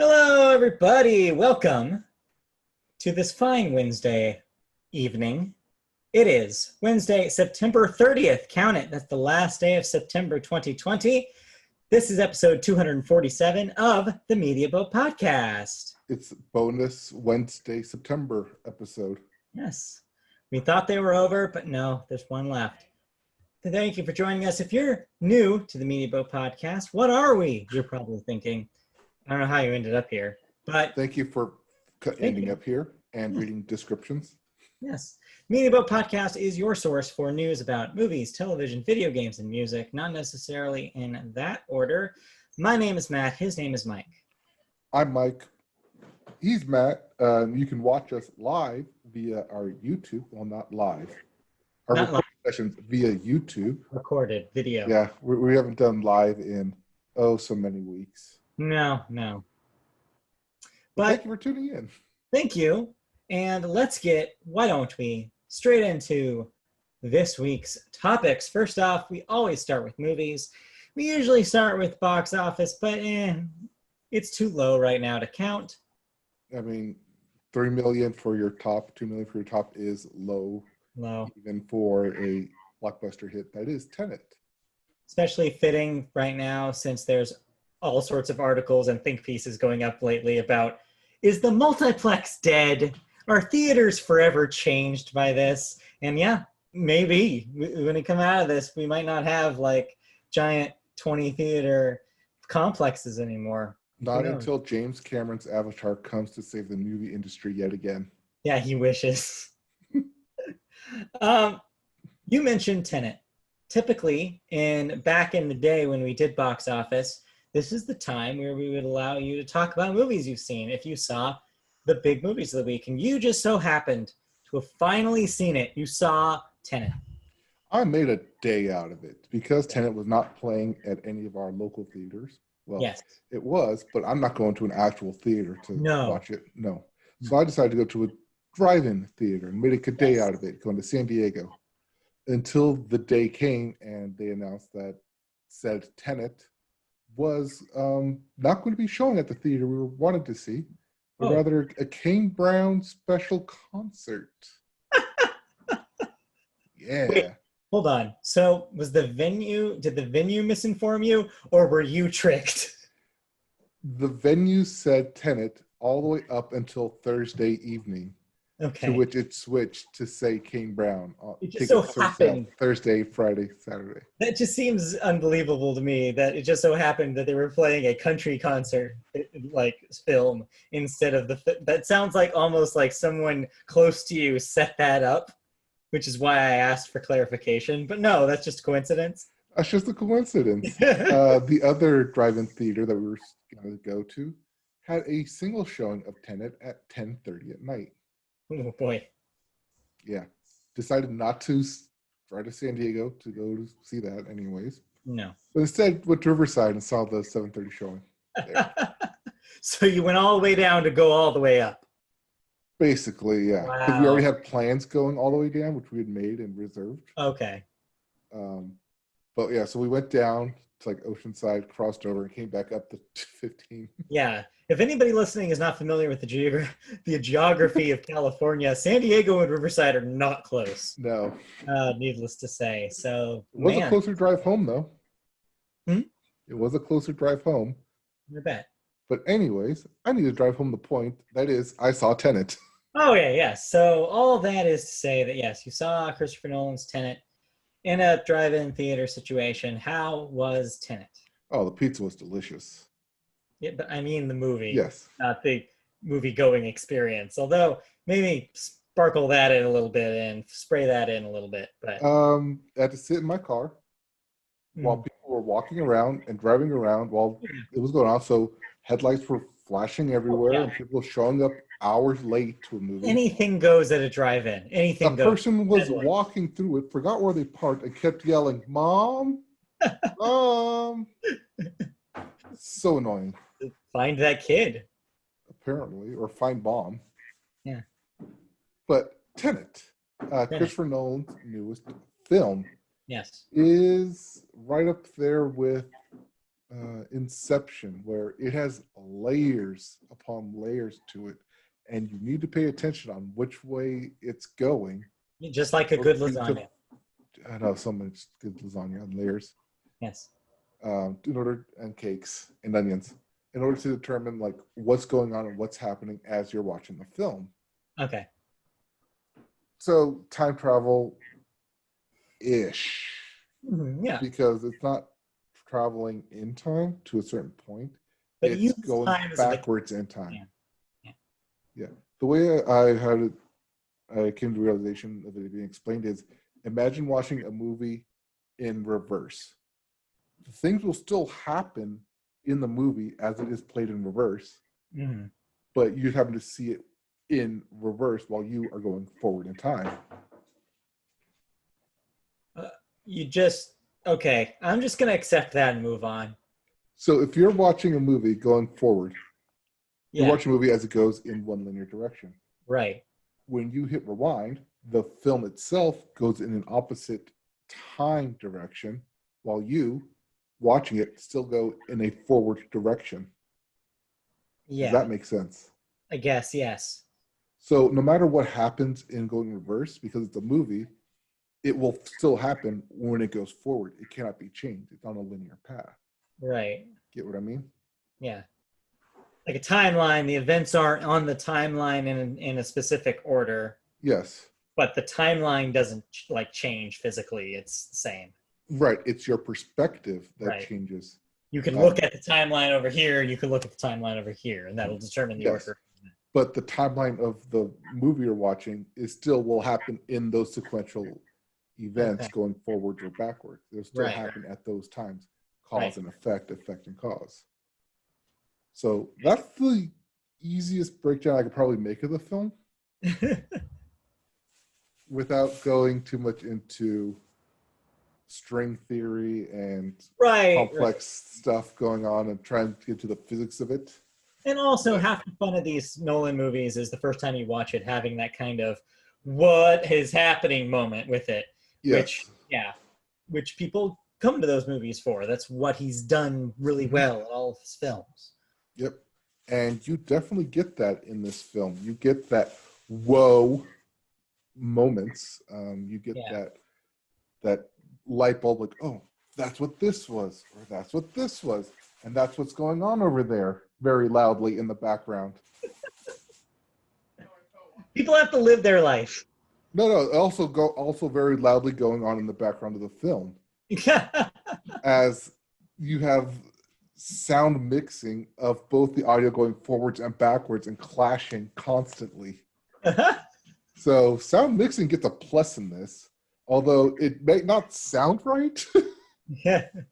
Hello, everybody. Welcome to this fine Wednesday evening. It is Wednesday, September 30th. Count it. That's the last day of September 2020. This is episode 247 of the Media Boat Podcast. It's bonus Wednesday, September episode. Yes. We thought they were over, but no, there's one left. Thank you for joining us. If you're new to the Media Boat Podcast, what are we? You're probably thinking. I don't know how you ended up here, but thank you for ending up here and reading descriptions. Yes. Media Boat Podcast is your source for news about movies, television, video games, and music, not necessarily in that order. My name is Matt. His name is Mike. I'm Mike. He's Matt. You can watch us live via our YouTube. Well, not live. Our Not live. Sessions via YouTube. Recorded video. Yeah, we haven't done live in, so many weeks. No. But thank you for tuning in. Thank you. And let's get, why don't we, straight into this week's topics. First off, we always start with movies. We usually start with box office, but it's too low right now to count. I mean, 3 million for your top, 2 million for your top is low. Low. Even for a blockbuster hit that is Tenet. Especially fitting right now since there's all sorts of articles and think pieces going up lately about, is the multiplex dead? Are theaters forever changed by this? And yeah, maybe when we come out of this, we might not have like giant 20 theater complexes anymore. Not until James Cameron's Avatar comes to save the movie industry yet again. Yeah, he wishes. You mentioned Tenet. Typically, back in the day when we did box office, this is the time where we would allow you to talk about movies you've seen if you saw the big movies of the week. And you just so happened to have finally seen it. You saw Tenet. I made a day out of it because Tenet was not playing at any of our local theaters. Well, yes, it was, but I'm not going to an actual theater to watch it. No. So I decided to go to a drive-in theater and made a day out of it, going to San Diego. Until the day came and they announced that said Tenet was not going to be showing at the theater we wanted to see, but rather a Kane Brown special concert. Yeah. Wait, hold on. So did the venue misinform you, or were you tricked? The venue said Tenet all the way up until Thursday evening. Okay. To which it switched to say Kane Brown. It just so happened. Thursday, Friday, Saturday. That just seems unbelievable to me that it just so happened that they were playing a country concert like film instead of that sounds like almost like someone close to you set that up, which is why I asked for clarification. But no, that's just a coincidence. That's just a coincidence. The other drive-in theater that we were going to go to had a single showing of Tenet at 10:30 at night. Oh boy. Yeah. Decided not to drive to San Diego to go to see that anyways. No. But instead went to Riverside and saw the 7:30 showing. So you went all the way down to go all the way up. Basically, yeah. Because we already had plans going all the way down, which we had made and reserved. Okay. But yeah, so we went down to like Oceanside, crossed over, and came back up to 15. Yeah. If anybody listening is not familiar with the geography of California, San Diego and Riverside are not close. No. Needless to say. So it was a closer drive home, though. It was a closer drive home. I bet. But anyways, I need to drive home the point. That is, I saw Tenet. Oh, yeah, yes. So all that is to say that, yes, you saw Christopher Nolan's Tenet in a drive-in theater situation. How was Tenet? Oh, the pizza was delicious. Yeah, but I mean the movie. Yes. Not the movie-going experience. Although, maybe sparkle that in a little bit and spray that in a little bit. But I had to sit in my car while people were walking around and driving around while it was going on. So headlights were flashing everywhere and people showing up hours late to a movie. Anything goes at a drive-in. Anything goes. A person was walking through it, forgot where they parked, and kept yelling, "Mom! Mom!" So annoying. Find that kid. Apparently, or find Bomb. Yeah. But Tenet, Christopher Nolan's newest film, yes, is right up there with Inception, where it has layers upon layers to it, and you need to pay attention on which way it's going. Just like a good lasagna. I know so much good lasagna and layers. Yes. And cakes and onions, in order to determine like what's going on and what's happening as you're watching the film. Okay. So time travel ish. Yeah. Because it's not traveling in time to a certain point. But it's going backwards in time. Yeah. The way I came to the realization of it being explained is, imagine watching a movie in reverse. Things will still happen in the movie as it is played in reverse, but you happen to see it in reverse while you are going forward in time. Okay, I'm just going to accept that and move on. So if you're watching a movie going forward, you're watching a movie as it goes in one linear direction. Right. When you hit rewind, the film itself goes in an opposite time direction, while you, watching it, still go in a forward direction. Yeah. Does that make sense? I guess, yes. So no matter what happens in going reverse, because it's a movie, it will still happen when it goes forward. It cannot be changed. It's on a linear path. Right. Get what I mean? Yeah. Like a timeline, the events aren't on the timeline in a specific order. Yes. But the timeline doesn't like change physically. It's the same. Right. It's your perspective that changes. You can look at the timeline over here, and you can look at the timeline over here, and that'll determine the order. But the timeline of the movie you're watching will happen in those sequential events going forward or backward. They'll still happen at those times. Cause and effect, effect and cause. So that's the easiest breakdown I could probably make of the film without going too much into string theory and complex stuff going on and trying to get to the physics of it. And also, half the fun of these Nolan movies is the first time you watch it, having that kind of what is happening moment with it. Yes. Which people come to those movies for. That's what he's done really well in all of his films. Yep. And you definitely get that in this film. You get that whoa moments. You get that light bulb, like, oh, that's what this was, or that's what this was, and that's what's going on over there, very loudly in the background. People have to live their life. No, also very loudly going on in the background of the film. As you have sound mixing of both the audio going forwards and backwards and clashing constantly. So sound mixing gets a plus in this, although it may not sound right.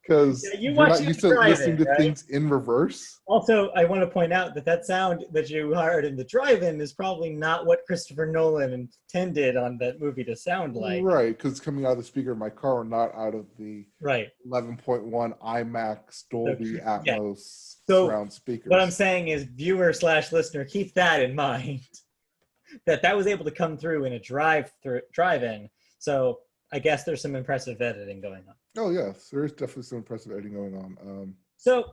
Because you're not used to listening to things in reverse. Also, I want to point out that sound that you heard in the drive-in is probably not what Christopher Nolan intended on that movie to sound like. Right, because it's coming out of the speaker in my car, not out of the 11.1 IMAX Dolby Atmos surround speakers. What I'm saying is, viewer/listener, keep that in mind. that was able to come through in a drive-in. So I guess there's some impressive editing going on. Oh, yes. There is definitely some impressive editing going on. So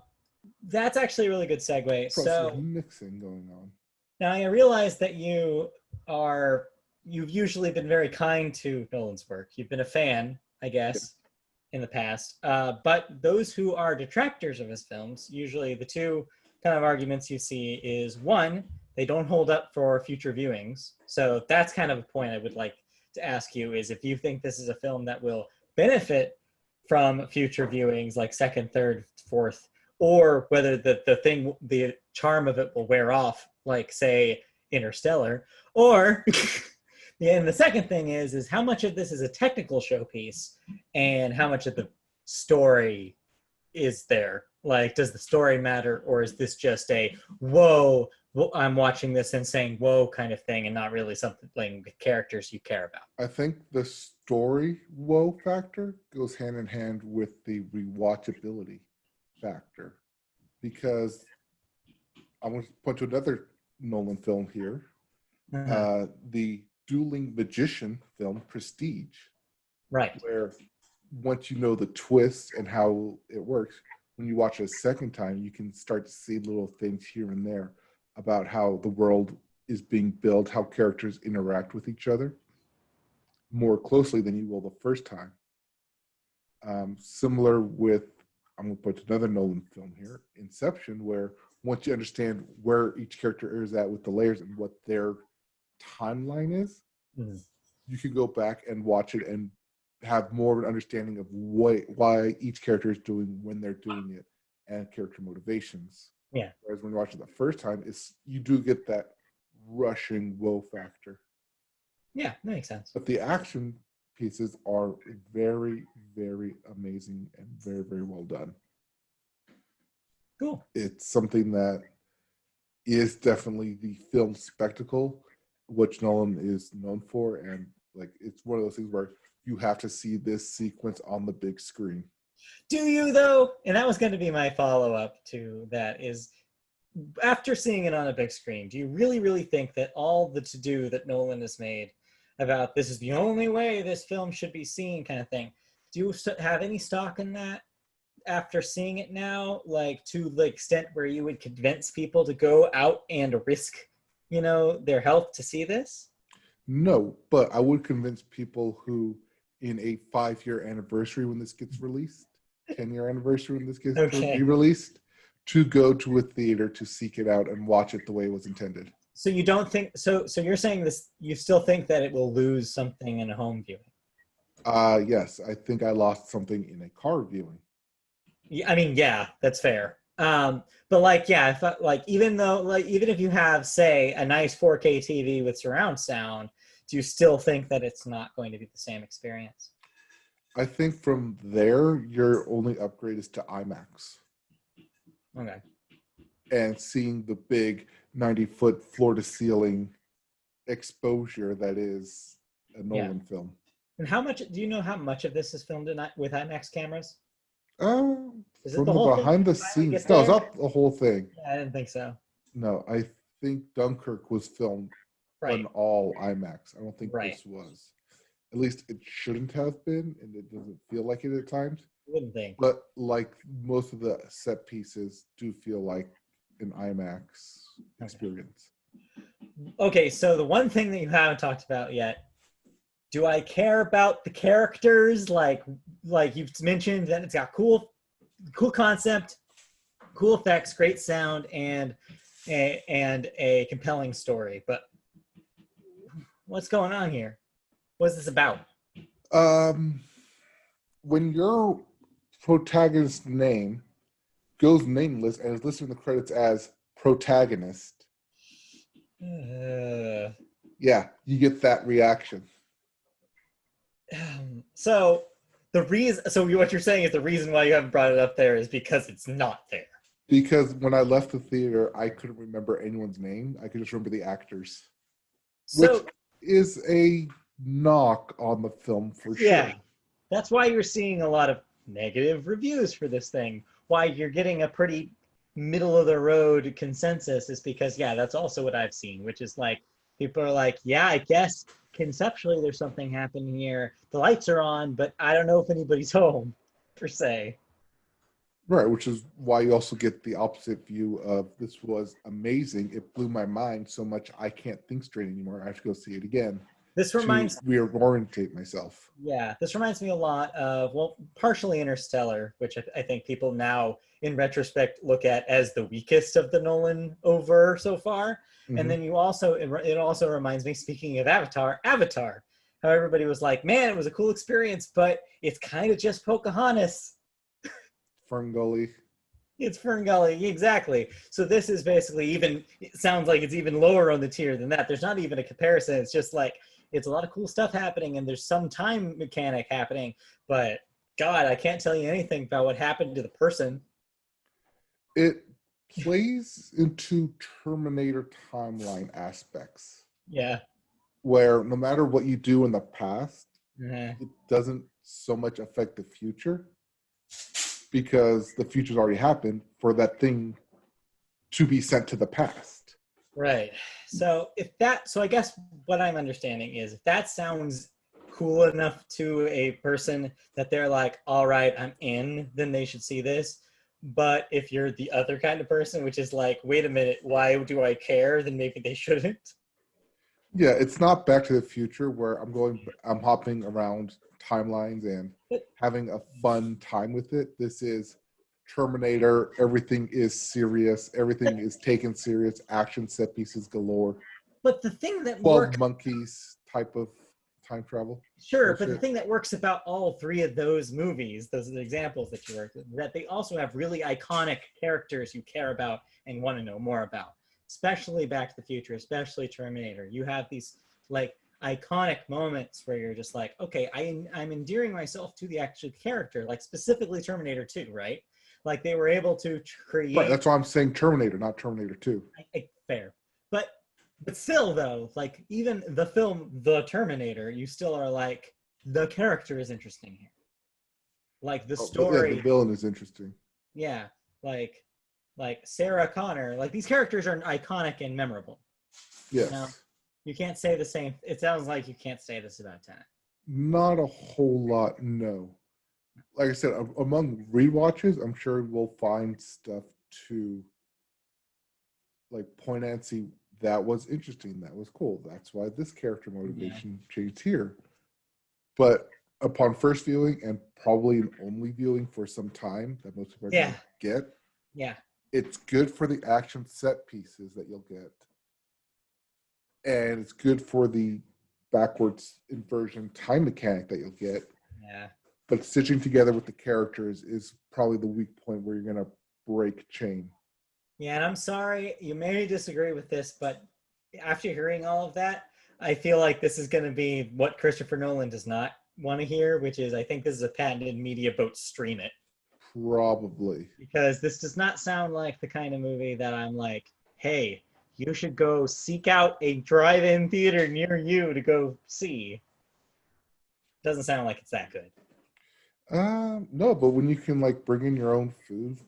that's actually a really good segue. So mixing going on. Now, I realize that you've usually been very kind to Nolan's work. You've been a fan, I guess, in the past. But those who are detractors of his films, usually the two kind of arguments you see is, one, they don't hold up for future viewings. So that's kind of a point I would like to ask you, is if you think this is a film that will benefit from future viewings, like second, third, fourth, or whether the charm of it will wear off, like, say, Interstellar. Or and the second thing is how much of this is a technical showpiece and how much of the story is there? Like, does the story matter, or is this just a whoa, I'm watching this and saying whoa kind of thing, and not really something like the characters you care about? I think the story whoa factor goes hand in hand with the rewatchability factor, because I'm going to point to another Nolan film here, the dueling magician film Prestige, right? Where once you know the twist and how it works, when you watch it a second time, you can start to see little things here and there about how the world is being built, how characters interact with each other more closely than you will the first time. Similar with, I'm going to put another Nolan film here, Inception, where once you understand where each character is at with the layers and what their timeline is, you can go back and watch it and have more of an understanding of why each character is doing when they're doing it and character motivations. Yeah. Whereas when you watch it the first time, you do get that rushing whoa factor. Yeah, that makes sense. But the action pieces are very, very amazing and very, very well done. Cool. It's something that is definitely the film spectacle, which Nolan is known for, and like it's one of those things where you have to see this sequence on the big screen. Do you though? And that was going to be my follow-up to that is, after seeing it on a big screen, do you really, really think that all the to-do that Nolan has made about this is the only way this film should be seen kind of thing, do you have any stock in that after seeing it now, like to the extent where you would convince people to go out and risk, their health to see this? No, but I would convince people who, in a 5-year anniversary when this gets released, 10-year anniversary when this gets re-released, to go to a theater to seek it out and watch it the way it was intended. So you don't think so you're saying this, you still think that it will lose something in a home viewing? Yes, I think I lost something in a car viewing. Yeah, I mean, yeah, that's fair. But like, yeah, even if you have, say, a nice 4K TV with surround sound, do you still think that it's not going to be the same experience? I think from there, your only upgrade is to IMAX. Okay. And seeing the big 90-foot floor-to-ceiling exposure that is a Nolan film. And do you know how much of this is filmed with IMAX cameras? Is it from the behind the scenes? No, it's not the whole thing. Yeah, I didn't think so. No, I think Dunkirk was filmed on all IMAX. I don't think this was. At least it shouldn't have been, and it doesn't feel like it at times. Wouldn't think. But like most of the set pieces do feel like an IMAX experience. Okay, so the one thing that you haven't talked about yet, do I care about the characters? Like you've mentioned that it's got cool concept, cool effects, great sound, and a compelling story. But what's going on here? What's this about? When your protagonist's name goes nameless and is listed in the credits as protagonist, yeah, you get that reaction. So what you're saying is the reason why you haven't brought it up there is because it's not there. Because when I left the theater, I couldn't remember anyone's name. I could just remember the actors. Which is a knock on the film for sure. Yeah. That's why you're seeing a lot of negative reviews for this thing. Why you're getting a pretty middle of the road consensus is because, that's also what I've seen, which is like, people are like, yeah, I guess conceptually there's something happening here. The lights are on, but I don't know if anybody's home, per se. Right, which is why you also get the opposite view of this was amazing. It blew my mind so much I can't think straight anymore. I have to go see it again. This reminds reorientate myself. Yeah, this reminds me a lot of, partially Interstellar, which I think people now, in retrospect, look at as the weakest of the Nolan over so far. Mm-hmm. And then it also reminds me, speaking of Avatar, how everybody was like, man, it was a cool experience, but it's kind of just Pocahontas. Ferngully. It's Ferngully, exactly. So this is basically it sounds like it's even lower on the tier than that. There's not even a comparison. It's just like, it's a lot of cool stuff happening and there's some time mechanic happening, but God, I can't tell you anything about what happened to the person. It plays into Terminator timeline aspects. Yeah. Where no matter what you do in the past, it doesn't so much affect the future because the future's already happened for that thing to be sent to the past. Right. So I guess what I'm understanding is if that sounds cool enough to a person that they're like, all right, I'm in, then they should see this. But if you're the other kind of person, which is like, wait a minute, why do I care? Then maybe they shouldn't. Yeah, it's not Back to the Future where I'm hopping around timelines and having a fun time with it. This is Terminator. Everything is serious. Everything is taken serious. Action set pieces galore. But the thing that 12 monkeys type of time travel. Sure, bullshit. But the thing that works about all three of those movies, those are the examples that you worked with, that they also have really iconic characters you care about and want to know more about. Especially Back to the Future, especially Terminator. You have these like iconic moments where you're just like, okay, I'm endearing myself to the actual character, like specifically Terminator 2, right? Like they were able to create. Right, that's why I'm saying Terminator, not Terminator 2. Fair, but still, though, like even the film The Terminator, you still are like, the character is interesting here. Like the story. Yeah, the villain is interesting. Yeah, like Sarah Connor. Like these characters are iconic and memorable. Yes. You know? You can't say the same. It sounds like you can't say this about Tenet. Not a whole lot, no. Like I said, among rewatches, I'm sure we'll find stuff to like point at and see that was interesting, that was cool. That's why this character motivation changed here. But upon first viewing and probably an only viewing for some time that most people are going to get, it's good for the action set pieces that you'll get. And it's good for the backwards inversion time mechanic that you'll get. Yeah. But stitching together with the characters is probably the weak point where you're going to break chain. Yeah, and I'm sorry, you may disagree with this, but after hearing all of that, I feel like this is going to be what Christopher Nolan does not want to hear, which is I think this is a patented media boat stream it. Probably. Because this does not sound like the kind of movie that I'm like, hey, you should go seek out a drive-in theater near you to go see. Doesn't sound like it's that good. No, but when you can like bring in your own food,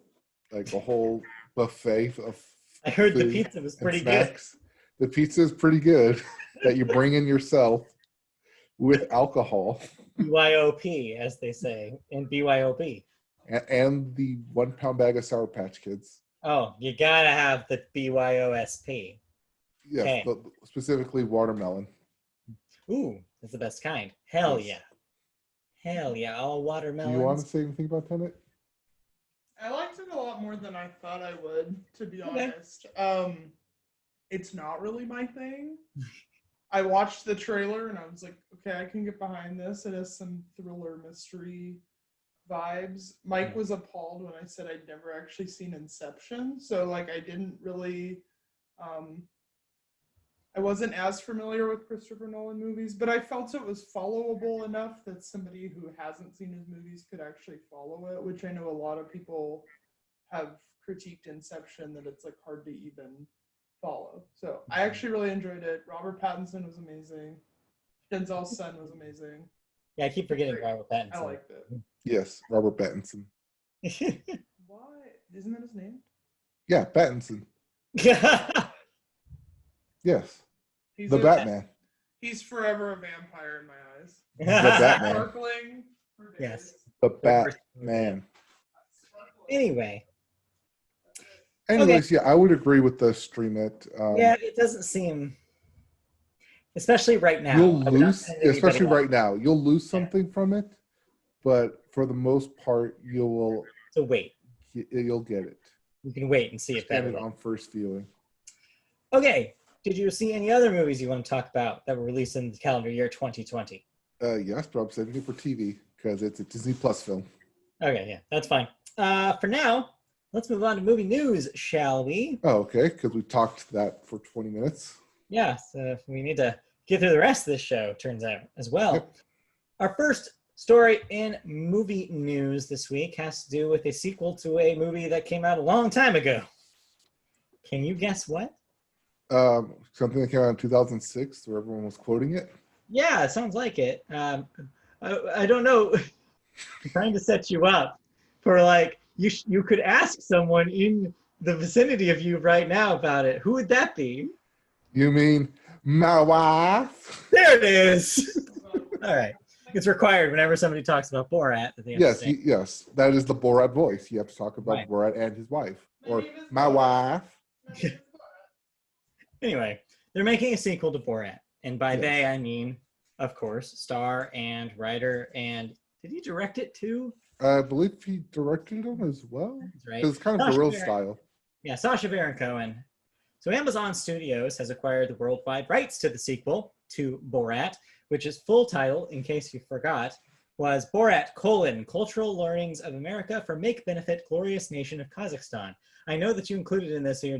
like a whole buffet of I heard the pizza was pretty good. The pizza is pretty good that you bring in yourself with alcohol. BYOP, as they say, and BYOB. And the 1 pound bag of Sour Patch Kids. Oh, you gotta have the BYOSP. Yes, okay. But specifically watermelon. Ooh, that's the best kind. Hell yeah. Hell yeah, all watermelons. Do you want to say anything about Tenet? I liked it a lot more than I thought I would, to be honest. It's not really my thing. I watched the trailer and I was like, okay, I can get behind this. It has some thriller mystery vibes. Mike was appalled when I said I'd never actually seen Inception. So like I didn't really I wasn't as familiar with Christopher Nolan movies, but I felt it was followable enough that somebody who hasn't seen his movies could actually follow it, which I know a lot of people have critiqued Inception, that it's like hard to even follow. So I actually really enjoyed it. Robert Pattinson was amazing. Denzel's son was amazing. Yeah, I keep forgetting Robert Pattinson. I liked it. Yes, Robert Pattinson. Why? Isn't that his name? Yeah, Pattinson. Yes. He's the Batman. He's forever a vampire in my eyes. The Batman. Sparkling for days. Yes. The Batman. Anyway. Anyways, yeah, I would agree with the stream it. Yeah, it doesn't seem, especially right now. You'll lose, especially right now. You'll lose something from it, but for the most part, you will. So wait. You'll get it. You can wait and see if that on first viewing. Okay. Did you see any other movies you want to talk about that were released in the calendar year 2020? Yes, but I'm saving it for TV because it's a Disney Plus film. Okay, yeah, that's fine. For now, let's move on to movie news, shall we? Oh, okay, because we talked that for 20 minutes. Yeah, so we need to get through the rest of this show, turns out, as well. Yep. Our first story in movie news this week has to do with a sequel to a movie that came out a long time ago. Can you guess what? Something that came out in 2006 where everyone was quoting it. Yeah, it sounds like it. I don't know. I'm trying to set you up for like, you could ask someone in the vicinity of you right now about it. Who would that be? You mean my wife? There it is. All right. It's required whenever somebody talks about Borat. That they have to Yes, say. yes, that is the Borat voice. You have to talk about Right. Borat and his wife, or name is my Borat. wife. My name is Borat. Anyway, they're making a sequel to Borat. And by Yes. they, I mean, of course, star and writer. And did he direct it too? I believe he directed them as well. That's right. Because it's kind of Sacha guerrilla Baron- style. Yeah, Sacha Baron Cohen. So Amazon Studios has acquired the worldwide rights to the sequel to Borat, which is full title, in case you forgot, was Borat: Cultural Learnings of America for Make Benefit Glorious Nation of Kazakhstan. I know that you included in this here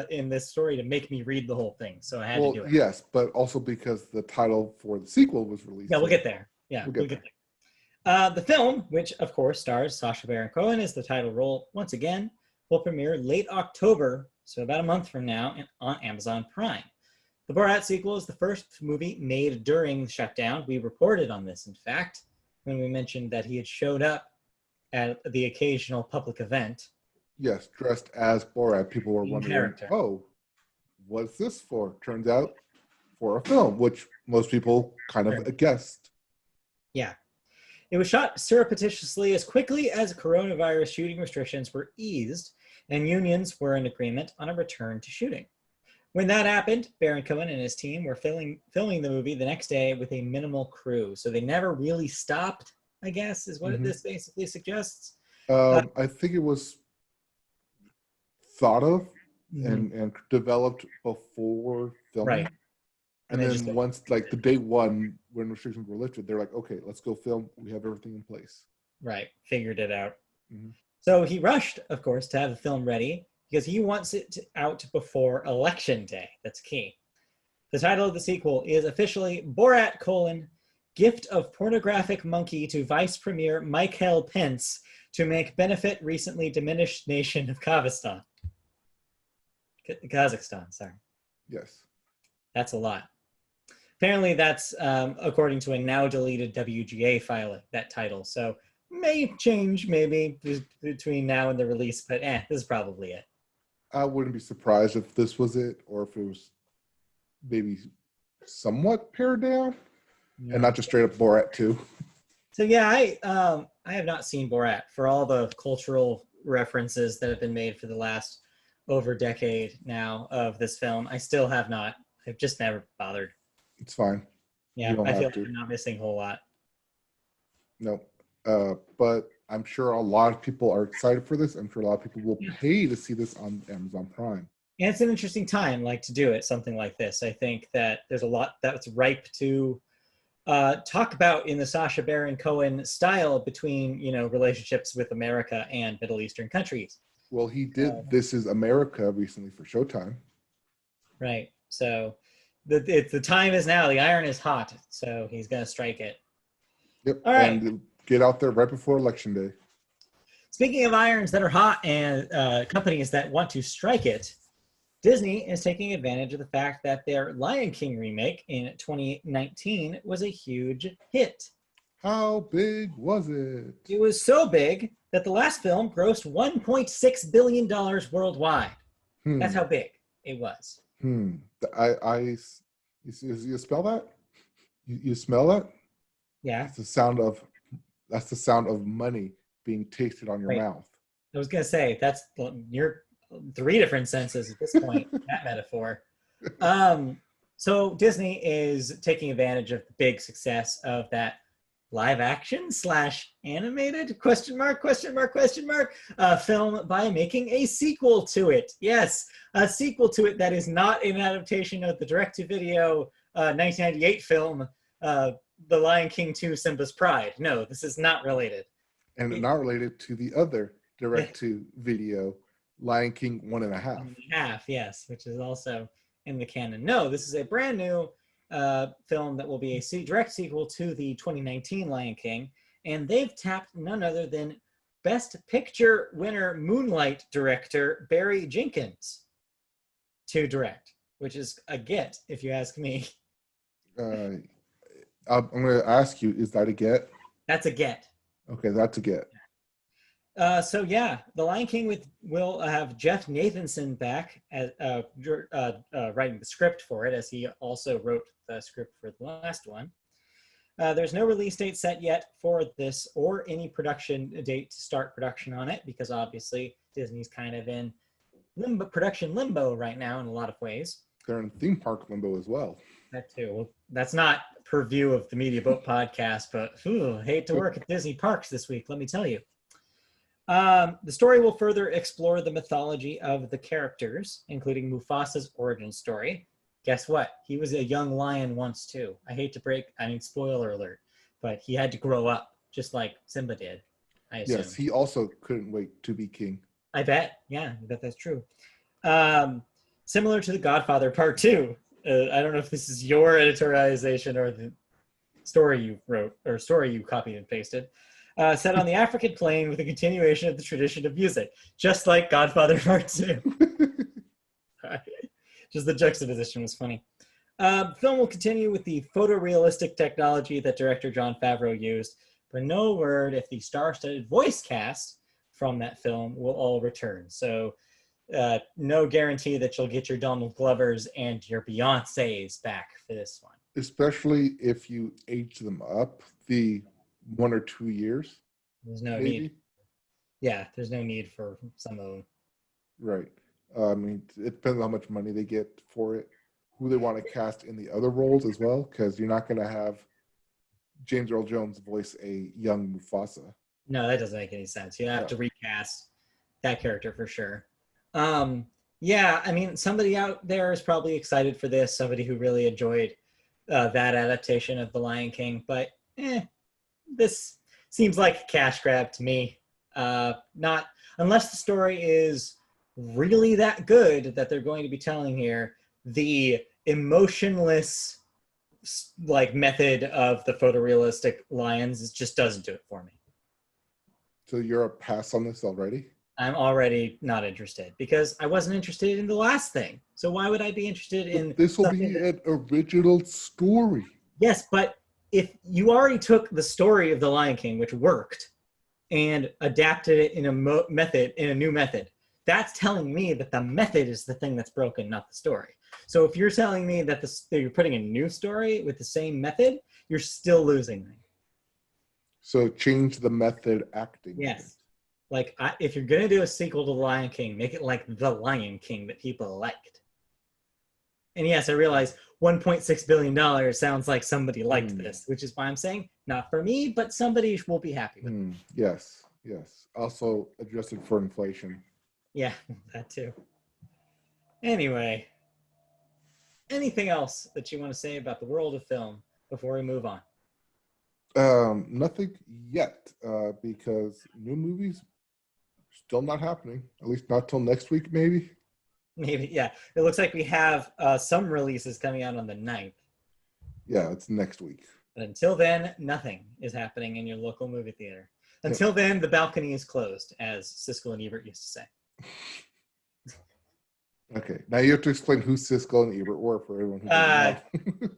in this story to make me read the whole thing, so I had to do it. Yes, but also because the title for the sequel was released. Yeah, we'll get there. Yeah, we'll get there. The film, which of course stars Sacha Baron Cohen as the title role once again, will premiere late October, so about a month from now, on Amazon Prime. The Borat sequel is the first movie made during the shutdown. We reported on this, in fact, when we mentioned that he had showed up at the occasional public event. Yes, dressed as Borat. People were wondering, oh, what's this for? Turns out for a film, which most people kind of guessed. Yeah. It was shot surreptitiously as quickly as coronavirus shooting restrictions were eased and unions were in agreement on a return to shooting. When that happened, Baron Cohen and his team were filming the movie the next day with a minimal crew. So they never really stopped, I guess, is what this basically suggests. I think it was thought of and developed before filming. Right. And then once, like, the day one, when restrictions were lifted, they're like, okay, let's go film. We have everything in place. Right. Figured it out. Mm-hmm. So he rushed, of course, to have the film ready because he wants it out before Election Day. That's key. The title of the sequel is officially Borat: Gift of Pornographic Monkey to Vice Premier Mike Pence to make benefit recently diminished nation of Kazakhstan. Sorry. Yes. That's a lot. Apparently that's according to a now deleted WGA filing, that title. So may change maybe between now and the release, but this is probably it. I wouldn't be surprised if this was it, or if it was maybe somewhat pared down, and not just straight up Borat 2. So yeah, I have not seen Borat for all the cultural references that have been made for the last over decade now of this film. I still have not. I've just never bothered. It's fine. Yeah, I feel like I'm not missing a whole lot. No, but I'm sure a lot of people are excited for this. I'm sure a lot of people will pay to see this on Amazon Prime. And it's an interesting time, like, to do it, something like this. I think that there's a lot that's ripe to talk about in the Sacha Baron Cohen style between, relationships with America and Middle Eastern countries. Well, he did This Is America recently for Showtime. Right. So the time is now. The iron is hot. So he's going to strike it. Yep. All right. And get out there right before Election Day. Speaking of irons that are hot and companies that want to strike it, Disney is taking advantage of the fact that their Lion King remake in 2019 was a huge hit. How big was it? It was so big that the last film grossed $1.6 billion worldwide. That's how big it was. You smell that? You smell that? Yeah. That's the sound of money being tasted on your mouth. I was gonna say that's your 3 different senses at this point. That metaphor. So Disney is taking advantage of the big success of that live action / animated ? Film by making a sequel to it. Yes, a sequel to it that is not an adaptation of the direct-to-video 1998 film, The Lion King 2: Simba's Pride. No, this is not related. And not related to the other direct-to-video Lion King 1.5. Half, yes, which is also in the canon. No, this is a brand new film that will be a direct sequel to the 2019 Lion King, and they've tapped none other than Best Picture winner Moonlight director Barry Jenkins to direct, which is a get, if you ask me. I'm going to ask you, is that a get? That's a get. Okay, that's a get. So yeah, The Lion King will have Jeff Nathanson back as writing the script for it, as he also wrote the script for the last one. There's no release date set yet for this or any production date to start production on it because obviously Disney's kind of in production limbo right now in a lot of ways. They're in theme park limbo as well. That too. Well, that's not purview of the Media Boat podcast, but hate to work at Disney parks this week, let me tell you. The story will further explore the mythology of the characters, including Mufasa's origin story. Guess what? He was a young lion once too. Spoiler alert, but he had to grow up just like Simba did, I assume. Yes, he also couldn't wait to be king. I bet. Yeah, I bet that's true. Similar to The Godfather Part 2. I don't know if this is your editorialization or the story you wrote or story you copied and pasted. Set on the African plain with a continuation of the tradition of music, just like Godfather Part 2. Just the juxtaposition was funny. Film will continue with the photorealistic technology that director Jon Favreau used, but no word if the star-studded voice cast from that film will all return. So no guarantee that you'll get your Donald Glovers and your Beyoncés back for this one. Especially if you age them up the 1 or 2 years. There's no maybe. need. Yeah, there's no need for some of them. Right. It depends on how much money they get for it, who they want to cast in the other roles as well, because you're not going to have James Earl Jones voice a young Mufasa. No, that doesn't make any sense. You have to recast that character for sure. Somebody out there is probably excited for this, somebody who really enjoyed that adaptation of The Lion King, but this seems like a cash grab to me. Not unless the story is really that good that they're going to be telling here. The emotionless method of the photorealistic lions just doesn't do it for me. So you're a pass on this already? I'm already not interested because I wasn't interested in the last thing. So why would I be interested in this will be an original story. Yes, but if you already took the story of The Lion King, which worked, and adapted it in a new method, that's telling me that the method is the thing that's broken, not the story. So if you're telling me that you're putting a new story with the same method, you're still losing me. So change the method acting. Yes. If you're going to do a sequel to The Lion King, make it like The Lion King that people liked. And yes, I realize $1.6 billion sounds like somebody liked this, which is why I'm saying not for me, but somebody will be happy with it. Yes. Also adjusted for inflation. Yeah, that too. Anyway, anything else that you want to say about the world of film before we move on? Nothing yet, because new movies still not happening. At least not till next week, maybe. Maybe, yeah. It looks like we have some releases coming out on the 9th. Yeah, it's next week. But until then, nothing is happening in your local movie theater. Until then, the balcony is closed, as Siskel and Ebert used to say. Okay, now you have to explain who Siskel and Ebert were for everyone who doesn't know.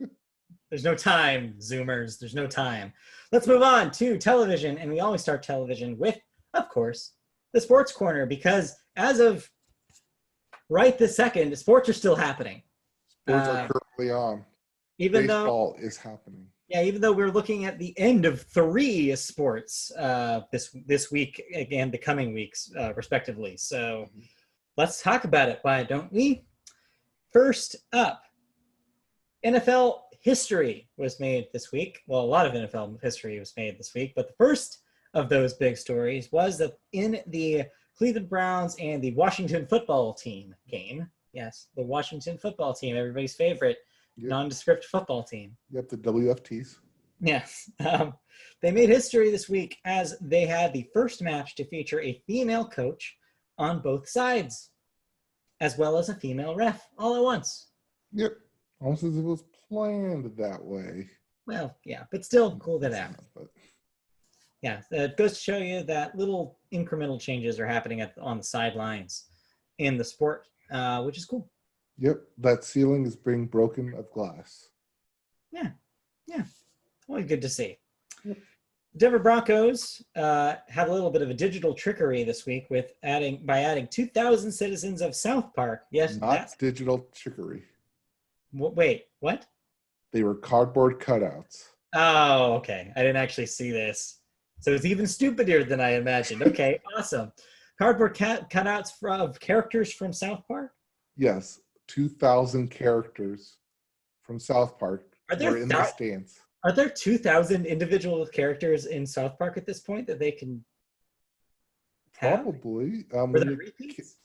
There's no time, Zoomers. There's no time. Let's move on to television, and we always start television with, of course, the Sports Corner, because as of right this second, sports are still happening. Sports are currently on. Baseball is happening. Yeah, even though we're looking at the end of 3 sports this week and the coming weeks, respectively. So let's talk about it. Why don't we? First up, NFL history was made this week. Well, a lot of NFL history was made this week, but the first of those big stories was that in the Cleveland Browns and the Washington football team game. Yes, the Washington football team, everybody's favorite nondescript football team. Yep, the WFTs. Yes. They made history this week as they had the first match to feature a female coach on both sides, as well as a female ref all at once. Yep. Almost as if it was planned that way. Well, yeah, but still cool that happened. Yeah, it goes to show you that little incremental changes are happening on the sidelines in the sport, which is cool. Yep, that ceiling is being broken of glass. Yeah. Always good to see. Yep. Denver Broncos had a little bit of a digital trickery this week by adding 2,000 citizens of South Park. Yes, not digital trickery. Wait, what? They were cardboard cutouts. Oh, okay. I didn't actually see this. So it's even stupider than I imagined. Okay, awesome. Cardboard cutouts of characters from South Park? Yes, 2,000 characters from South Park Are were there in the stands. Are there 2,000 individual characters in South Park at this point that they can have? Probably. Were there repeats?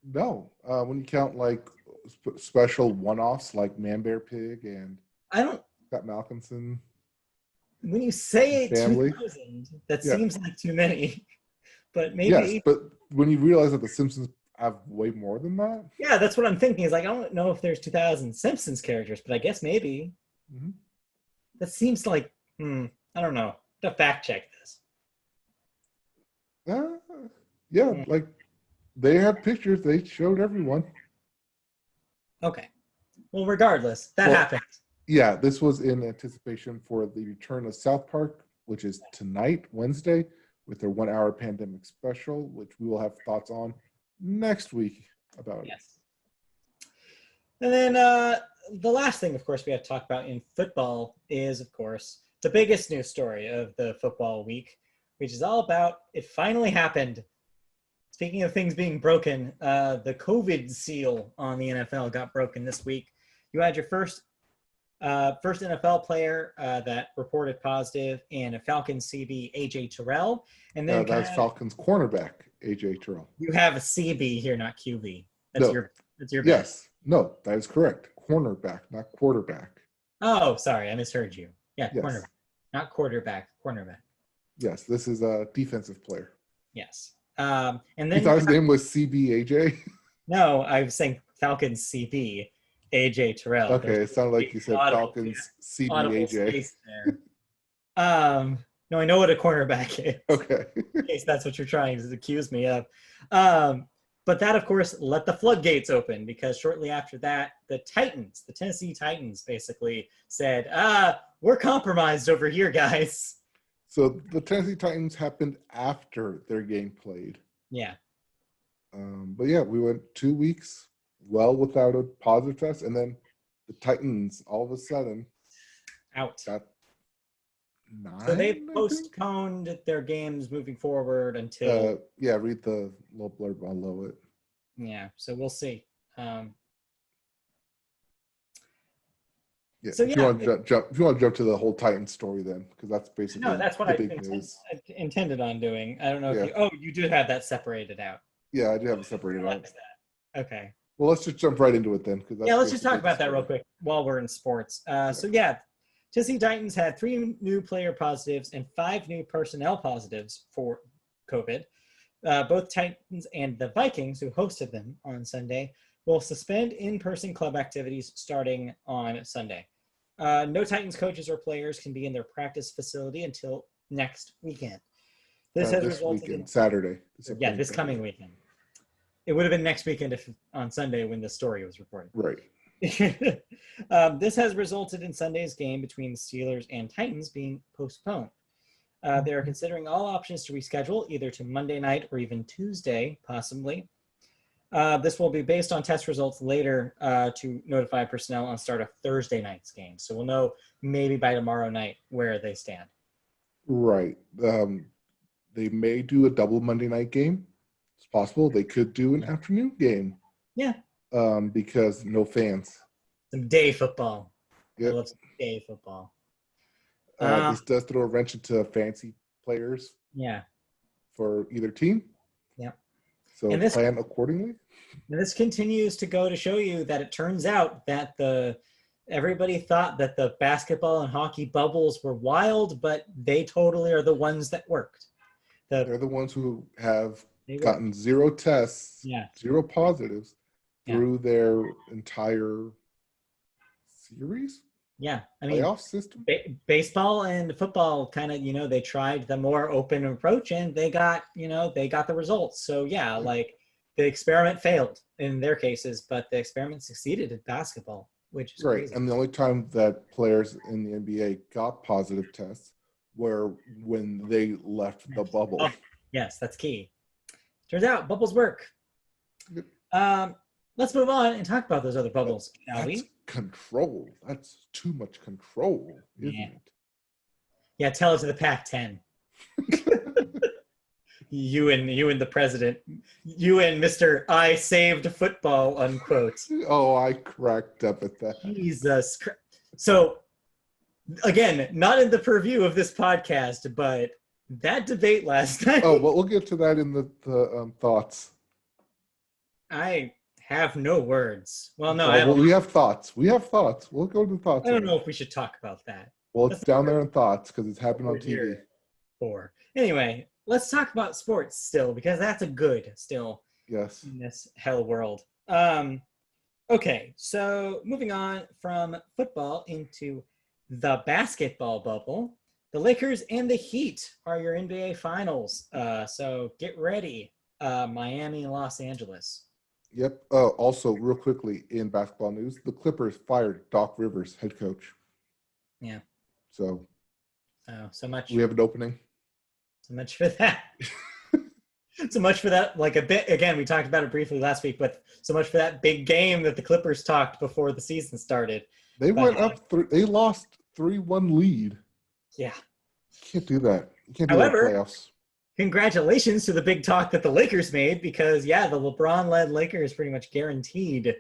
No. When you count like special one-offs like Man Bear Pig and Scott Malkinson. When you say 2,000, that seems like too many. But maybe. Yes, but when you realize that the Simpsons have way more than that. Yeah, that's what I'm thinking. Is like, I don't know if there's 2,000 Simpsons characters, but I guess maybe. Mm-hmm. That seems like, I don't know. To fact check this. Like they had pictures. They showed everyone. Okay. Well, regardless, that happened. Yeah, this was in anticipation for the return of South Park, which is tonight, Wednesday, with their 1 hour pandemic special, which we will have thoughts on next week about it. Yes. And then the last thing, of course, we have to talk about in football is, of course, the biggest news story of the football week, which is all about it finally happened. Speaking of things being broken, the COVID seal on the NFL got broken this week. You had your first NFL player that reported positive, and a Falcons CB, AJ Terrell, and then that's Falcons cornerback AJ Terrell. You have a CB here, not QB. That's your yes. No, that is correct. Cornerback, not quarterback. Oh, sorry, I misheard you. Yeah, yes. Cornerback, not quarterback. Cornerback. Yes, this is a defensive player. Yes, and then you thought his name was CB AJ? No, I was saying Falcons CB. AJ Terrell. Okay, it sounded like you said Falcons CBAJ. No, I know what a cornerback is. Okay. In case that's what you're trying to accuse me of. But that, of course, let the floodgates open, because shortly after that, the Tennessee Titans, basically said, we're compromised over here, guys. So the Tennessee Titans happened after their game played. Yeah. But yeah, we went 2 weeks without a positive test, and then the Titans all of a sudden out. Got 9. So they postponed their games moving forward until. Read the little blurb below it. Yeah, so we'll see. If you want to jump to the whole Titans story, then, because that's basically that's what I intended on doing. I don't know if you did have that separated out. Yeah, I do have it separated out. Okay. Well, let's just jump right into it then. Let's just talk about that real quick while we're in sports. Tennessee Titans had 3 new player positives and 5 new personnel positives for COVID. Both Titans and the Vikings, who hosted them on Sunday, will suspend in-person club activities starting on Sunday. No Titans coaches or players can be in their practice facility until next weekend. This has resulted in Saturday. This coming weekend. It would have been next weekend on Sunday when the story was reported. Right. This has resulted in Sunday's game between the Steelers and Titans being postponed. They are considering all options to reschedule, either to Monday night or even Tuesday, possibly. This will be based on test results later to notify personnel on start of Thursday night's game. So we'll know maybe by tomorrow night where they stand. Right. They may do a double Monday night game. It's possible. They could do an afternoon game. Yeah. Because no fans. Some day football. Yep. I love some day football. This does throw a wrench into fancy players. Yeah. For either team. Yeah. So plan accordingly. And this continues to go to show you that it turns out that everybody thought that the basketball and hockey bubbles were wild, but they totally are the ones that worked. They're the ones who have gotten 0 tests, 0 positives through their entire series. Yeah, I mean, playoff system. Baseball and football kind of, they tried the more open approach, and they got the results. So like the experiment failed in their cases, but the experiment succeeded in basketball, which is right. Crazy. And the only time that players in the NBA got positive tests were when they left the bubble. Oh, yes, that's key. Turns out bubbles work. Let's move on and talk about those other bubbles, shall we? Control. That's too much control, isn't it? Yeah, tell it to the Pac-10. You and the president. You and Mr. I saved football, unquote. Oh, I cracked up at that. Jesus Christ. So, again, not in the purview of this podcast, but that debate last night. Oh, well, we'll get to that in the thoughts. I have no words. Well, no, we have thoughts. We have thoughts. We'll go to thoughts. I don't know if we should talk about that. Well, it's down there in thoughts because it's happened on TV. Anyway, let's talk about sports still, because that's a good still. Yes. In this hell world. Okay, so moving on from football into the basketball bubble. The Lakers and the Heat are your NBA finals. So get ready. Miami, Los Angeles. Yep. Also, real quickly in basketball news, the Clippers fired Doc Rivers, head coach. Yeah. So. So much. We have an opening. So much for that. So much for that. Like a bit. Again, we talked about it briefly last week, but so much for that big game that the Clippers talked before the season started. They went up. They lost 3-1 lead. Yeah. You can't do that. You can't do However, that in playoffs. Congratulations to the big talk that the Lakers made, because, the LeBron-led Lakers pretty much guaranteed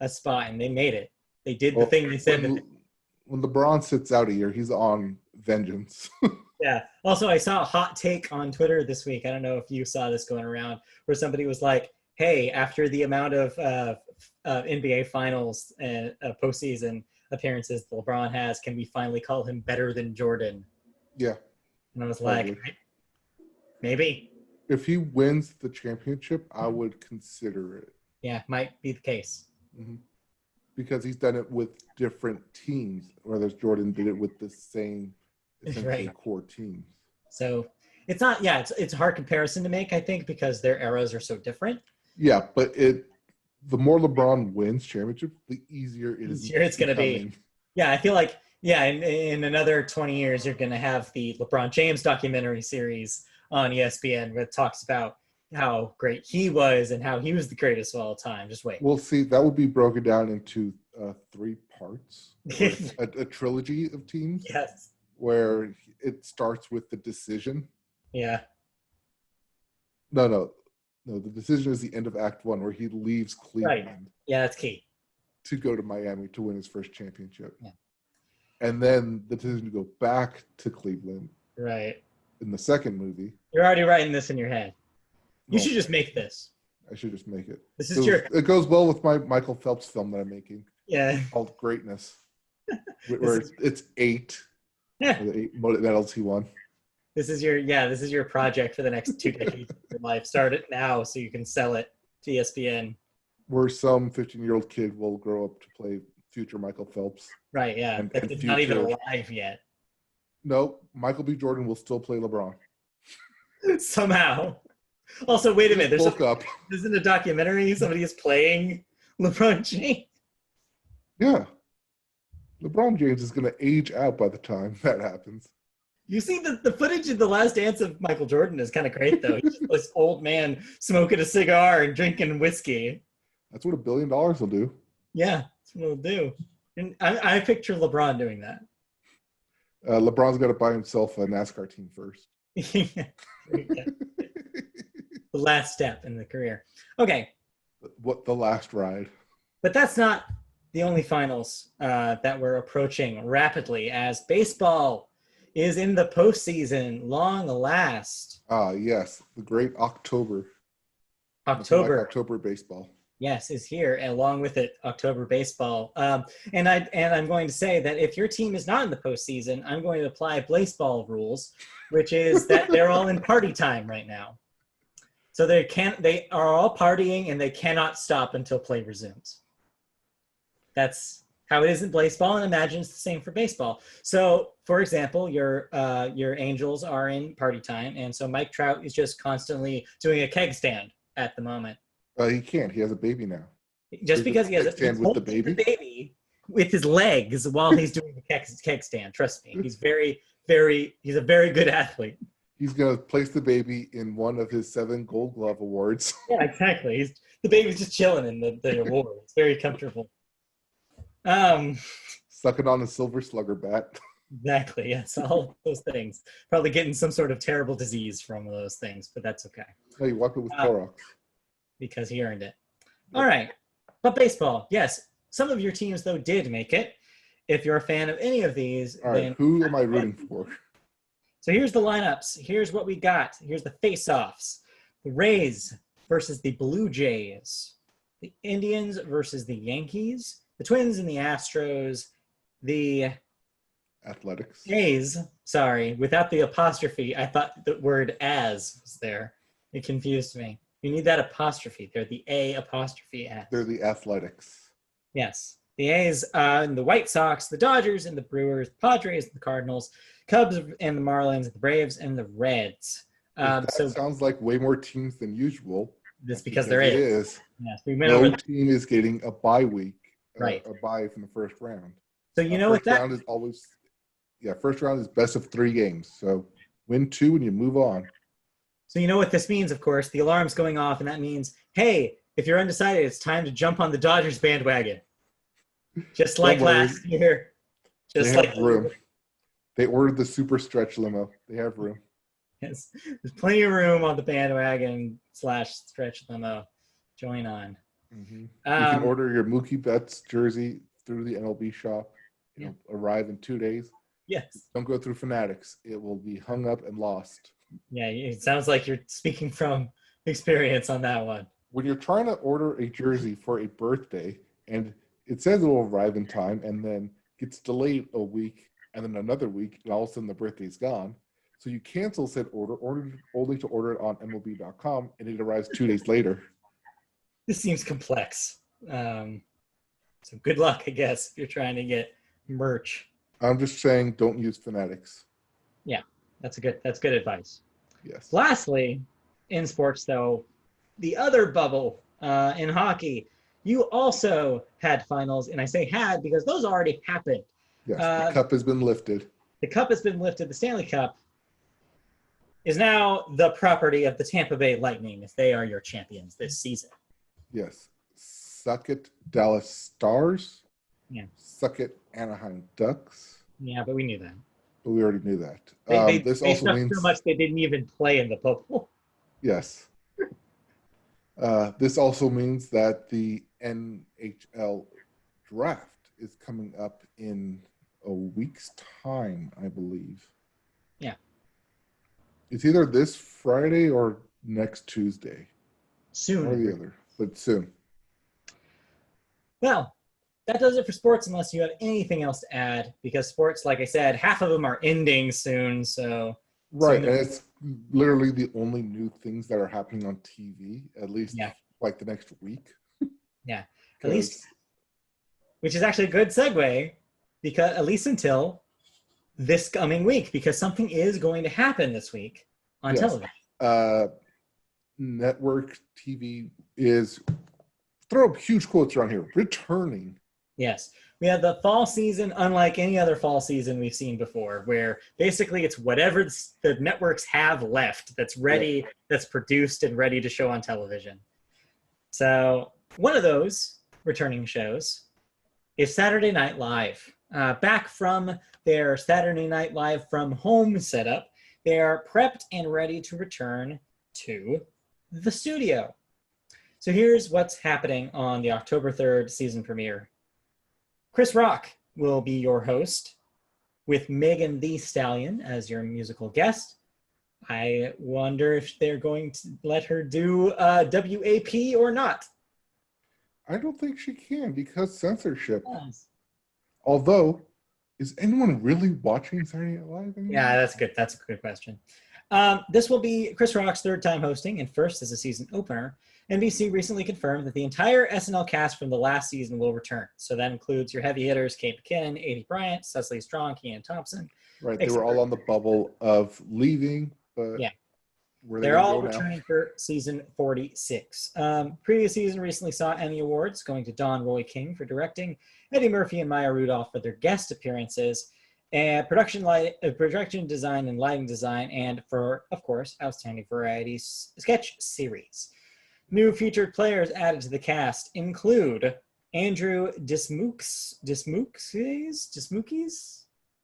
a spot, and they made it. They did the thing they said. When LeBron sits out a year, he's on vengeance. Yeah. Also, I saw a hot take on Twitter this week. I don't know if you saw this going around, where somebody was like, hey, after the amount of NBA Finals and postseason appearances LeBron has, can we finally call him better than Jordan? Yeah. And I was like, maybe. If he wins the championship, I would consider it. Yeah, might be the case. Mm-hmm. Because he's done it with different teams, whereas Jordan did it with the same core teams. So it's not, it's a hard comparison to make, I think, because their eras are so different. Yeah, but the more LeBron wins championships, the easier it is. It's going to be. Yeah, I feel like, in another 20 years, you're going to have the LeBron James documentary series on ESPN that talks about how great he was and how he was the greatest of all time. Just wait. We'll see. That would be broken down into 3 parts, a trilogy of teams. Yes. Where it starts with the decision. Yeah. No. The decision is the end of Act 1, where he leaves Cleveland. Right. Yeah, that's key. To go to Miami to win his first championship. Yeah. And then the decision to go back to Cleveland. Right. In the second movie. You're already writing this in your head. You should just make this. I should just make it. It goes well with my Michael Phelps film that I'm making. Yeah. Called Greatness. Where it's 8. Yeah. The 8 medals he won. This is your project for the next 2 decades of your life. Start it now so you can sell it to ESPN. Where some 15-year-old kid will grow up to play future Michael Phelps. Right, yeah. That's not even alive yet. No, Michael B. Jordan will still play LeBron. Somehow. Also, wait a minute. Isn't a documentary somebody is playing LeBron James? Yeah. LeBron James is going to age out by the time that happens. You see the footage of The Last Dance of Michael Jordan is kind of great, though. He's just this old man smoking a cigar and drinking whiskey. That's what $1 billion will do. Yeah, that's what it'll do. And I picture LeBron doing that. LeBron's got to buy himself a NASCAR team first. The last step in the career. Okay. What the last ride. But that's not the only finals that we're approaching rapidly, as baseball is in the postseason, long last. Yes, the great October. October baseball. Yes, is here, and along with it, October baseball. And I'm going to say that if your team is not in the postseason, I'm going to apply baseball rules, which is that they're all in party time right now. So they are all partying, and they cannot stop until play resumes. That's how it is in baseball, and imagine it's the same for baseball. So, for example, your Angels are in party time, and so Mike Trout is just constantly doing a keg stand at the moment. He can't. He has a baby now. Just because he has a stand with the baby with his legs while he's doing the keg stand. Trust me, he's he's a very good athlete. He's gonna place the baby in one of his 7 Gold Glove awards. Yeah, exactly. The baby's just chilling in the award. It's very comfortable. Sucking on a silver slugger bat. Exactly. Yes, all those things. Probably getting some sort of terrible disease from those things, but that's okay. No, you wipe it with Clorox. Because he earned it. All right. But baseball, yes. Some of your teams, though, did make it. If you're a fan of any of these, all right, then who am I rooting for? So here's the lineups. Here's what we got. Here's the face-offs. The Rays versus the Blue Jays. The Indians versus the Yankees. The Twins and the Astros. The Athletics. A's, sorry, without the apostrophe, I thought the word as was there. It confused me. You need that apostrophe. They're the A apostrophe as. They're the Athletics. Yes. The A's and the White Sox, the Dodgers and the Brewers, the Padres and the Cardinals, Cubs and the Marlins, the Braves and the Reds. That sounds like way more teams than usual. That's because there is. It is. Yes, we went no over team is getting a bye week, right? A bye from the first round. So you know what that round is always. Yeah, first round is best of 3 games. So win 2 and you move on. So you know what this means, of course. The alarm's going off, and that means, hey, if you're undecided, it's time to jump on the Dodgers bandwagon. Just like last year. Just they have room. They ordered the super stretch limo. They have room. Yes, there's plenty of room on the bandwagon / stretch limo. Join on. Mm-hmm. You can order your Mookie Betts jersey through the MLB shop. It'll arrive in 2 days. Yes. Don't go through Fanatics. It will be hung up and lost. Yeah, it sounds like you're speaking from experience on that one. When you're trying to order a jersey for a birthday and it says it will arrive in time and then gets delayed a week and then another week and all of a sudden the birthday's gone. So you cancel said order only to order it on MLB.com and it arrives 2 days later. This seems complex. So good luck, I guess, if you're trying to get merch. I'm just saying, don't use Fanatics. Yeah, that's good advice. Yes. Lastly, in sports, though, the other bubble in hockey, you also had finals, and I say had because those already happened. Yes, the cup has been lifted. The cup has been lifted. The Stanley Cup is now the property of the Tampa Bay Lightning, if they are your champions this season. Yes. Suck it, Dallas Stars. Yeah. Suck it, Anaheim Ducks. Yeah, but we knew that. But we already knew that. This also means so much they didn't even play in the bubble. Yes. This also means that the NHL draft is coming up in a week's time, I believe. Yeah. It's either this Friday or next Tuesday. Soon. Or the other, but soon. Well, that does it for sports unless you have anything else to add, because sports, like I said, half of them are ending soon. So right, and it's literally the only new things that are happening on TV, at least like the next week. Yeah, at least, which is actually a good segue, because at least until this coming week, because something is going to happen this week on television. Network TV is, throw up huge quotes around here, returning. Yes. We have the fall season, unlike any other fall season we've seen before, where basically it's whatever the networks have left that's ready, that's produced and ready to show on television. So one of those returning shows is Saturday Night Live. Back from their Saturday Night Live from home setup, they are prepped and ready to return to the studio. So here's what's happening on the October 3rd season premiere. Chris Rock will be your host with Megan Thee Stallion as your musical guest. I wonder if they're going to let her do WAP or not. I don't think she can because censorship. Yes. Although, is anyone really watching Saturday Night Live anymore? Yeah, that's good. That's a good question. This will be Chris Rock's third time hosting and first as a season opener. NBC recently confirmed that the entire SNL cast from the last season will return. So that includes your heavy hitters, Kate McKinnon, Adie Bryant, Cecily Strong, Kenan Thompson. Right, they were all on the bubble of leaving, but they're all returning for season 46. Previous season recently saw Emmy Awards going to Don Roy King for directing, Eddie Murphy and Maya Rudolph for their guest appearances, and production design and lighting design, and for, of course, outstanding variety sketch series. New featured players added to the cast include Andrew Dismukes,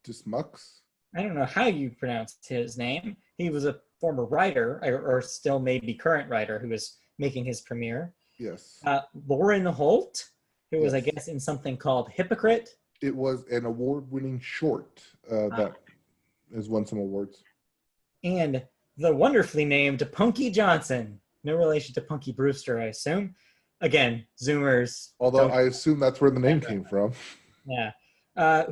Dismux? I don't know how you pronounce his name. He was a former writer, or still maybe current writer, who was making his premiere. Yes. Lauren Holt, who was, I Yes. guess, in something called Hypocrite. It was an award-winning short that has won some awards. And the wonderfully named Punky Johnson. No relation to Punky Brewster, I assume. Again, Zoomers. Although I assume that's where the name came from. Yeah.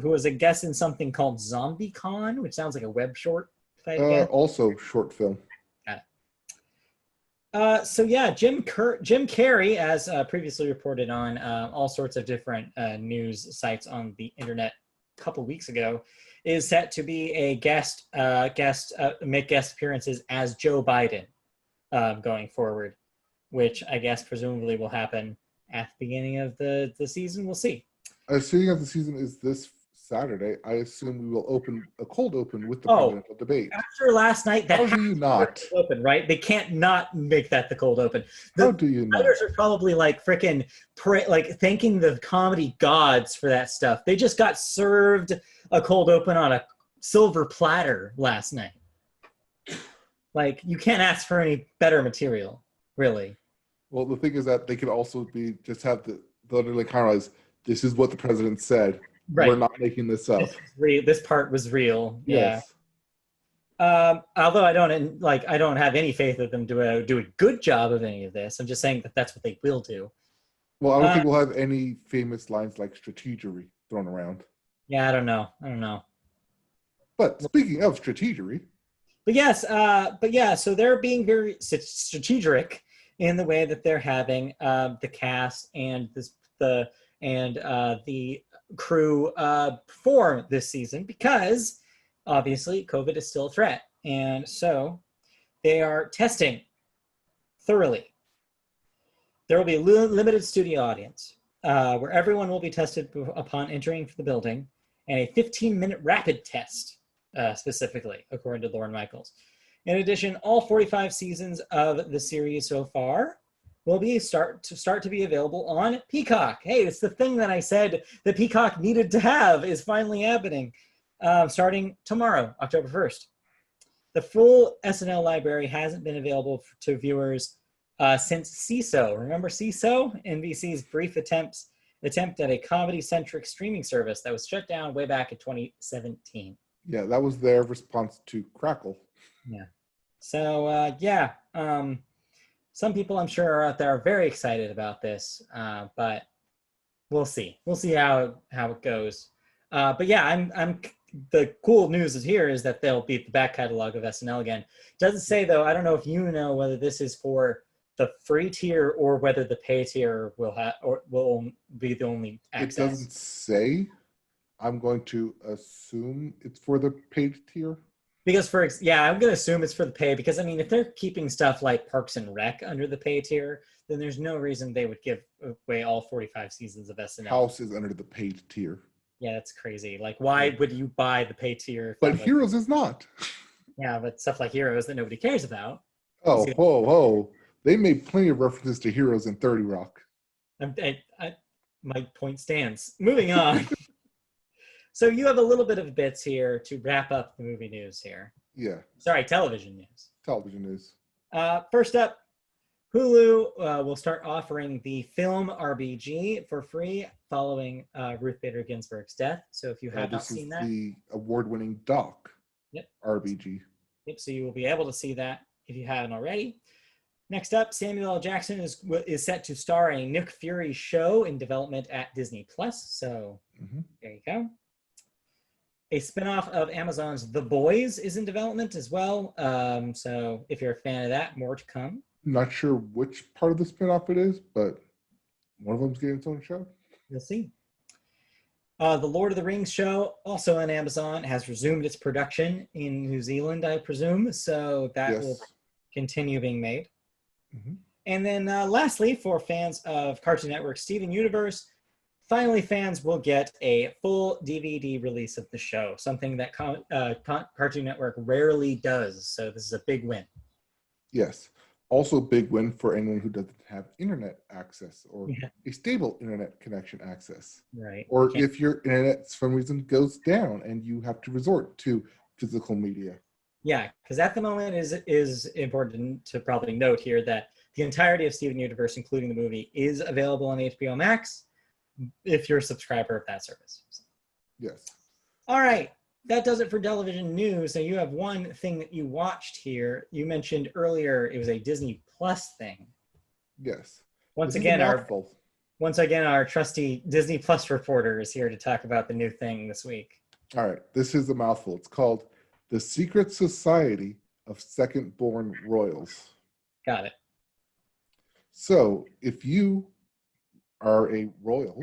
Who was a guest in something called ZombieCon, which sounds like a web short. Also short film. Got it. So yeah, Jim Carrey, as previously reported on all sorts of different news sites on the internet a couple weeks ago, is set to be a make guest appearances as Joe Biden going forward, which I guess presumably will happen at the beginning of the season. We'll see. Assuming of the season is this Saturday, I assume we will open a cold open with the presidential debate. After last night, that how do you not open, right? They can't not make that the cold open. How do you not? Writers are probably like freaking thanking the comedy gods for that stuff. They just got served a cold open on a silver platter last night. Like, you can't ask for any better material, really. Well, the thing is that they could also be have the literally kind of realize this is what the president said. Right. We're not making this up. This part was real. Yes. Yeah. Although I don't have any faith that them do a good job of any of this. I'm just saying that that's what they will do. Well, I don't think we'll have any famous lines like strategery thrown around. Yeah, I don't know. But speaking of strategery. But yes, so they're being very strategic in the way that they're having the cast and the crew perform this season, because obviously COVID is still a threat, and so they are testing thoroughly. There will be a limited studio audience where everyone will be tested upon entering the building, and a 15-minute rapid test specifically, according to Lorne Michaels. In addition, all 45 seasons of the series so far will start to be available on Peacock. Hey, it's the thing that I said that Peacock needed to have is finally happening, starting tomorrow, October 1st. The full SNL library hasn't been available to viewers since CISO. Remember CISO? NBC's brief attempt at a comedy-centric streaming service that was shut down way back in 2017. Yeah, that was their response to Crackle. Yeah. So, some people I'm sure are out there are very excited about this, but we'll see. We'll see how it goes. But yeah, I'm the cool news is that they'll be the back catalog of SNL again. Doesn't say though. I don't know if you know whether this is for the free tier or whether the pay tier will be the only access. It doesn't say. I'm going to assume it's for the paid tier. Because I'm going to assume it's for the pay, because I mean, if they're keeping stuff like Parks and Rec under the pay tier, then there's no reason they would give away all 45 seasons of SNL. House is under the paid tier. Yeah, that's crazy. Like, why would you buy the pay tier? But Heroes is not. Yeah, but stuff like Heroes that nobody cares about. Oh, whoa. They made plenty of references to Heroes in 30 Rock. My point stands. Moving on. So you have a little bit of bits here to wrap up the movie news here. Yeah. Sorry, television news. Television news. First up, Hulu will start offering the film RBG for free following Ruth Bader Ginsburg's death. So if you have not seen that. The award-winning doc. Yep. RBG. Yep, so you will be able to see that if you haven't already. Next up, Samuel L. Jackson is set to star in a Nick Fury show in development at Disney+. So There you go. A spinoff of Amazon's The Boys is in development as well. So if you're a fan of that, more to come. Not sure which part of the spinoff it is, but one of them's getting its own show. You'll see. The Lord of the Rings show, also on Amazon, has resumed its production in New Zealand, I presume. So that will continue being made. And then lastly, for fans of Cartoon Network's Steven Universe, finally fans will get a full DVD release of the show, something that Cartoon Network rarely does. So this is a big win. Yes. Also a big win for anyone who doesn't have internet access or Yeah. a stable internet connection access. Right. Or if your internet, for some reason, goes down and you have to resort to physical media. Yeah, because at the moment is important to probably note here that the entirety of Steven Universe, including the movie, is available on HBO Max if you're a subscriber of that service. Yes. All right. That does it for television news. So you have one thing that you watched here. You mentioned earlier it was a Disney Plus thing. Yes. Once again, our trusty Disney Plus reporter is here to talk about the new thing this week. All right. This is a mouthful. It's called The Secret Society of Second-Born Royals. Got it. So if you are a royal,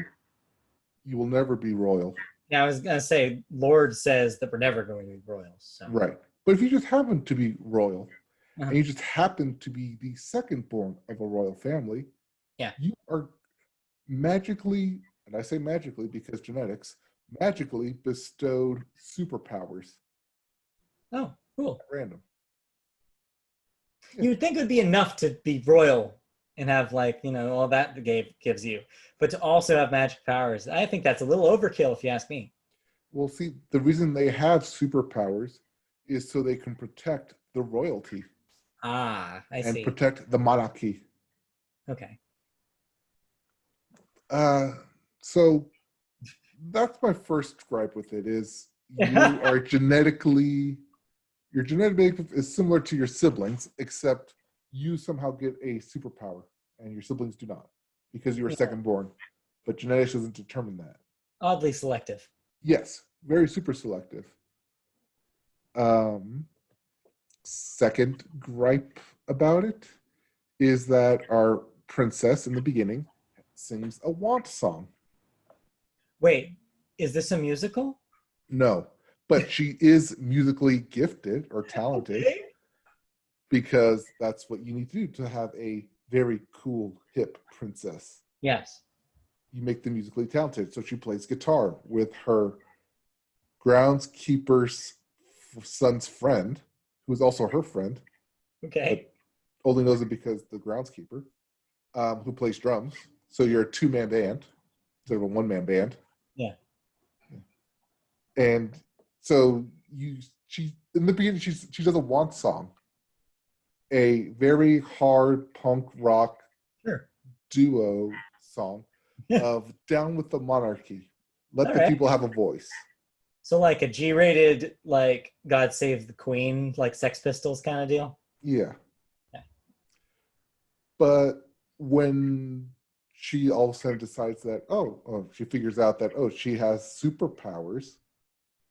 you will never be royal. Yeah, I was going to say, Lord says that we're never going to be royals. So. Right. But if you just happen to be royal, and you just happen to be the second born of a royal family, you are magically, and I say magically because genetics, magically bestowed superpowers. Oh, cool. At random. Yeah. You would think it would be enough to be royal and have, like, all that the game gives you. But to also have magic powers, I think that's a little overkill if you ask me. Well, see, the reason they have superpowers is so they can protect the royalty. I see. And protect the monarchy. Okay. So that's my first gripe with it is your genetic makeup is similar to your siblings, except you somehow get a superpower and your siblings do not because you were second born. But genetics doesn't determine that. Oddly selective. Yes, very super selective. Second gripe about it is that our princess in the beginning sings a want song. Wait, is this a musical? No, but she is musically gifted or talented because that's what you need to do to have a very cool, hip princess. Yes. You make them musically talented. So she plays guitar with her groundskeeper's son's friend, who is also her friend. Okay. But only knows it because the groundskeeper, who plays drums. So you're a two-man band instead of a one-man band. Yeah. And so she in the beginning she does a want song, a very hard punk rock duo song of "Down with the Monarchy." Let the people have a voice. So like a G-rated, like God Save the Queen, like Sex Pistols kind of deal? Yeah. But when she all of a sudden decides that, she figures out that, she has superpowers,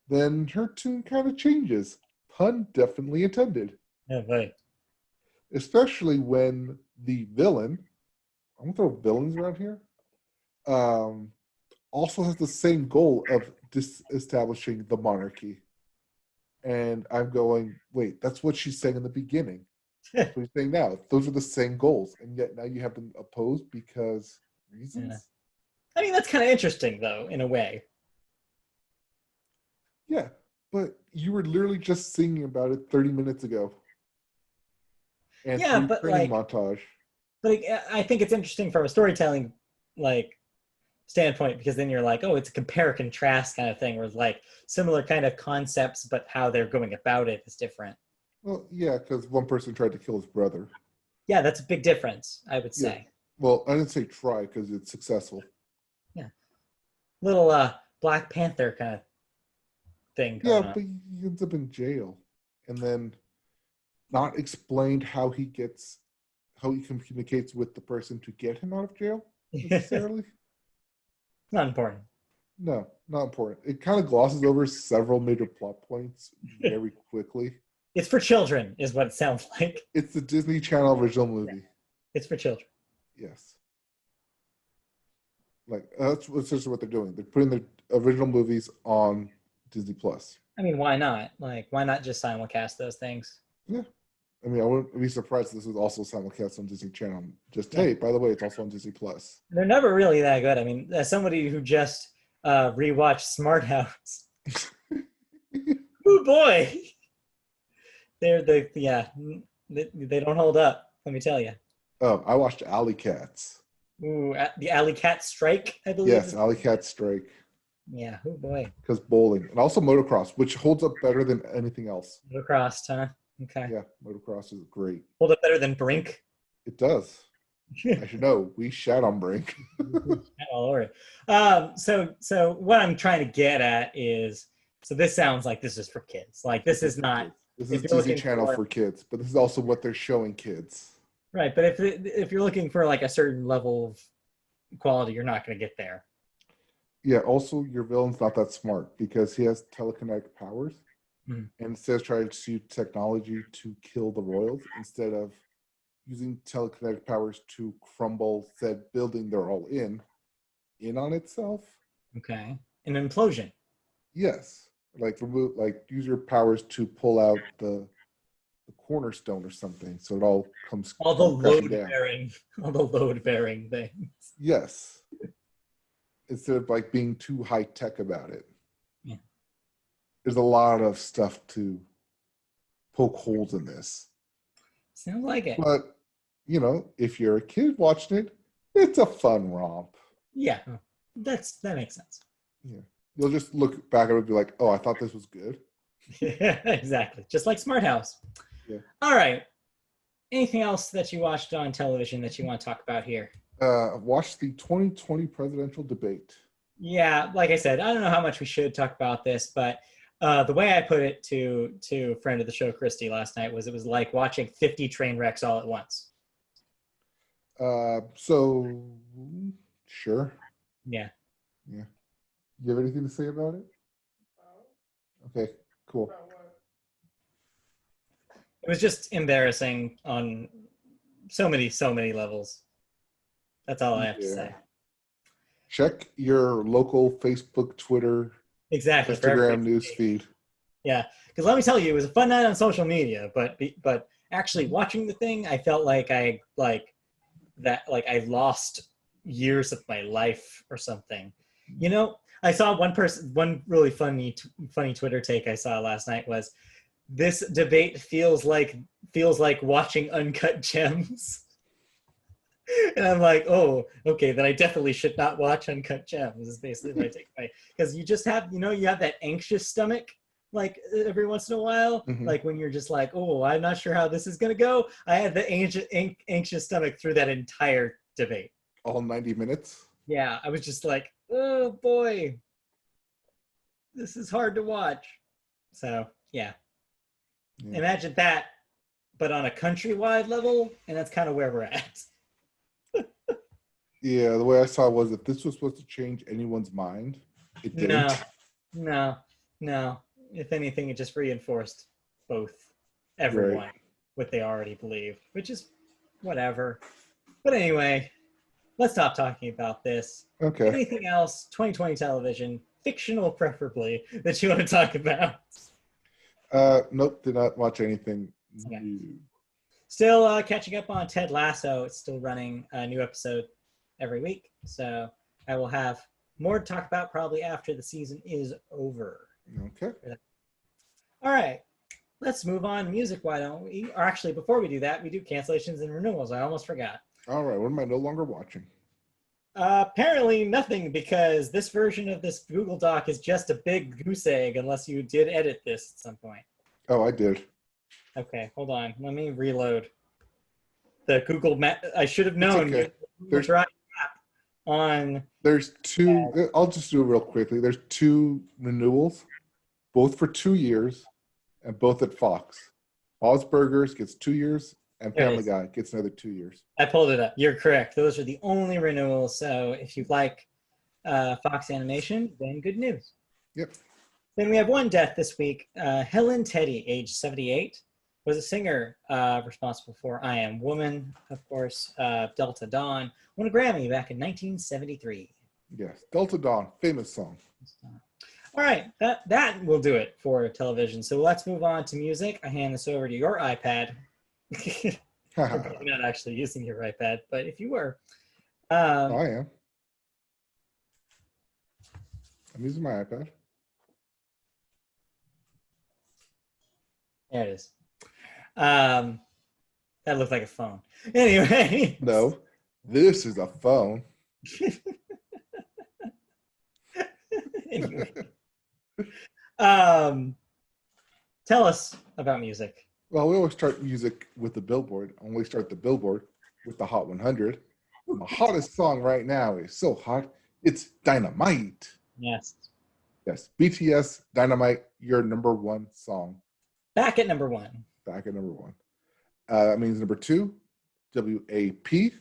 then her tune kind of changes. Pun definitely intended. Yeah, right. Especially when the villain, I'm going to throw villains around here, also has the same goal of disestablishing the monarchy. And I'm going, wait, that's what she's saying in the beginning. That's what he's saying now. Those are the same goals. And yet now you have them opposed because reasons? Yeah. I mean, that's kind of interesting, though, in a way. Yeah, but you were literally just singing about it 30 minutes ago. And but training montage. But I think it's interesting from a storytelling, standpoint, because then you're like, it's a compare contrast kind of thing, where it's like similar kind of concepts, but how they're going about it is different. Well, yeah, because one person tried to kill his brother. Yeah, that's a big difference, I would say. Yeah. Well, I didn't say try because it's successful. Yeah. Little Black Panther kind of thing. Yeah, but he ends up in jail. And then not explained how he communicates with the person to get him out of jail, necessarily. Not important. No, not important. It kind of glosses over several major plot points very quickly. It's for children, is what it sounds like. It's the Disney Channel original movie. Yeah. It's for children. Yes. That's essentially what they're doing. They're putting the original movies on Disney Plus. I mean, why not? Why not just simulcast those things? Yeah. I mean, I wouldn't be surprised if this was also simulcast on Disney Channel. Hey, by the way, it's also on Disney Plus. They're never really that good. I mean, as somebody who just rewatched Smart House. Oh boy. They don't hold up. let me tell you. Oh, I watched Alley Cats. Ooh, the Alley Cat Strike, I believe. Yes, Alley Cat Strike. Yeah, oh boy. Because bowling. And also motocross, which holds up better than anything else. Motocross, huh? Okay. Yeah, motocross is great. Hold up better than Brink. It does. I should know. We shat on Brink. All over it. So what I'm trying to get at is, so this sounds like this is for kids. Like this is not. This is Disney Channel for kids, but this is also what they're showing kids. Right, but if you're looking for like a certain level of quality, you're not going to get there. Yeah. Also, your villain's not that smart because he has telekinetic powers, and instead of trying to use technology to kill the royals, instead of using telekinetic powers to crumble said building they're all in on itself. Okay, an implosion. Yes, like use your powers to pull out the cornerstone or something, so it all comes all the load bearing things. Yes, instead of like being too high tech about it. Yeah, there's a lot of stuff to poke holes in this. Sounds like it. But if you're a kid watching it, it's a fun romp. Yeah, that makes sense. Yeah, you'll just look back at it and be like, "Oh, I thought this was good." Yeah, exactly. Just like Smart House. Yeah. All right. Anything else that you watched on television that you want to talk about here? Watched the 2020 presidential debate. Yeah, like I said, I don't know how much we should talk about this, but the way I put it to a friend of the show, Christy, last night was it was like watching 50 train wrecks all at once. So sure. Yeah. Yeah. You have anything to say about it? Okay, cool. It was just embarrassing on so many levels. That's all I have to say. Check your local Facebook, Twitter, exactly, Instagram news feed. Yeah, because let me tell you, it was a fun night on social media, but actually watching the thing, I felt like I lost years of my life or something. I saw one really funny Twitter take I saw last night was, this debate feels like watching Uncut Gems. And I'm like, oh, okay, then I definitely should not watch Uncut Gems, is basically my takeaway. Because you just have, you have that anxious stomach, like every once in a while, like when you're just like, oh, I'm not sure how this is going to go. I had the anxious stomach through that entire debate. All 90 minutes? Yeah, I was just like, oh boy, this is hard to watch. So, yeah. Imagine that, but on a countrywide level, and that's kind of where we're at. Yeah, the way I saw it was if this was supposed to change anyone's mind, it didn't. No. If anything, it just reinforced everyone, what they already believed, which is whatever. But anyway, let's stop talking about this. Okay. Anything else, 2020 television, fictional preferably, that you want to talk about? Nope, did not watch anything. Okay. Still catching up on Ted Lasso. It's still running a new episode every week. So I will have more to talk about probably after the season is over. Okay. All right. Let's move on to music, why don't we? Or actually, before we do that, we do cancellations and renewals. I almost forgot. All right. What am I no longer watching? Apparently nothing, because this version of this Google Doc is just a big goose egg unless you did edit this at some point. Oh, I did. Okay, hold on. Let me reload. The Google Map. I should have known. Okay. There's map on. There's two. I'll just do it real quickly. There's two renewals, both for 2 years, and both at Fox. Bob's Burgers gets 2 years, and Family Guy gets another 2 years. I pulled it up. You're correct. Those are the only renewals. So if you like Fox Animation, then good news. Yep. Then we have one death this week. Helen Teddy, age 78, was a singer responsible for I Am Woman, of course, Delta Dawn, won a Grammy back in 1973. Yes, Delta Dawn, famous song. All right, that will do it for television. So let's move on to music. I hand this over to your iPad. You're not actually using your iPad, but if you were. I am. I'm using my iPad. There it is. That looked like a phone. Anyway. No, this is a phone. Anyway. Tell us about music. Well, we always start music with the Billboard. I only start the Billboard with the Hot 100. The hottest song right now is so hot, it's Dynamite. Yes. Yes, BTS, Dynamite, your number one song. Back at number one. Back at number one. That means number two, WAP,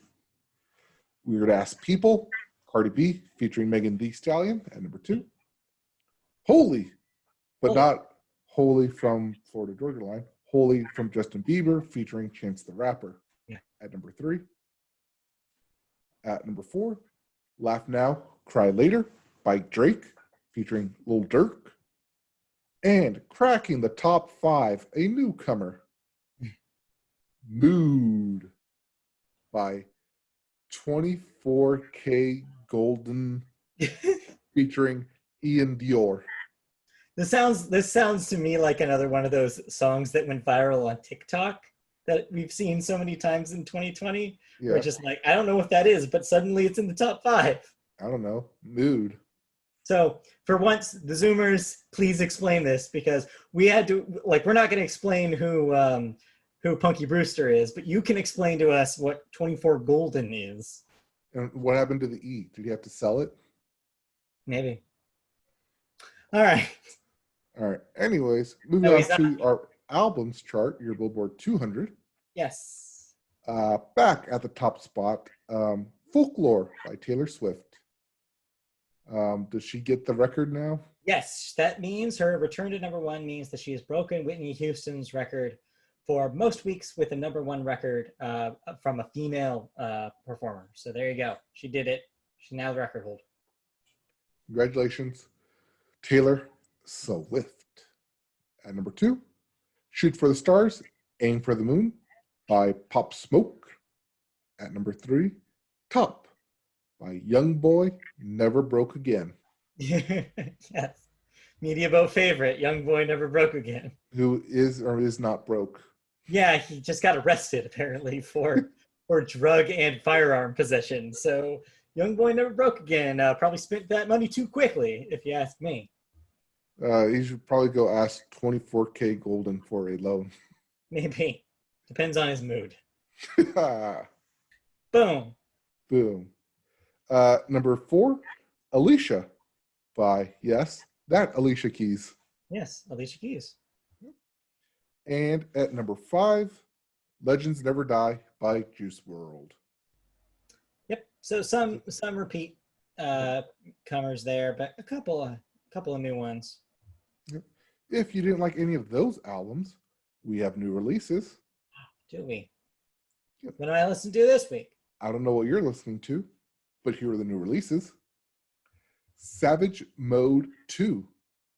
Weird Ass People, Cardi B featuring Megan Thee Stallion at number two. Holy, but not Holy from Florida Georgia Line. Holy from Justin Bieber featuring Chance the Rapper at number three. At number four, Laugh Now, Cry Later by Drake featuring Lil Durk. And cracking the top five, a newcomer, Mood by 24K Golden featuring Ian Dior. This sounds to me like another one of those songs that went viral on TikTok that we've seen so many times in 2020. Yeah. We're just like, I don't know what that is, but suddenly it's in the top five. I don't know. Mood. So for once, the Zoomers, please explain this, because we had to, like, we're not going to explain who Punky Brewster is, but you can explain to us what 24 Golden is. And what happened to the E? Did he have to sell it? Maybe. All right. Anyways, moving on to our albums chart, your Billboard 200. Yes. Back at the top spot, Folklore by Taylor Swift. Does she get the record now? Yes, that means her return to number one means that she has broken Whitney Houston's record for most weeks with a number one record from a female performer. So there you go. She did it. She's now the record holder. Congratulations, Taylor Swift. At number two, Shoot for the Stars, Aim for the Moon by Pop Smoke. At number three, Top by Young Boy, Never Broke Again. Yes. Media Boat favorite, Young Boy Never Broke Again. Who is or is not broke. Yeah, he just got arrested apparently for drug and firearm possession. So Young Boy Never Broke Again. Probably spent that money too quickly, if you ask me. He should probably go ask 24K Golden for a loan. Maybe. Depends on his mood. Boom. Boom. Number four, Alicia by, yes, that Alicia Keys. Yes, Alicia Keys. And at number five, Legends Never Die by Juice WRLD. Yep. So some repeat comers there, but a couple of new ones. Yep. If you didn't like any of those albums, we have new releases. Do we? Yep. What do I listen to this week? I don't know what you're listening to, but here are the new releases. Savage Mode 2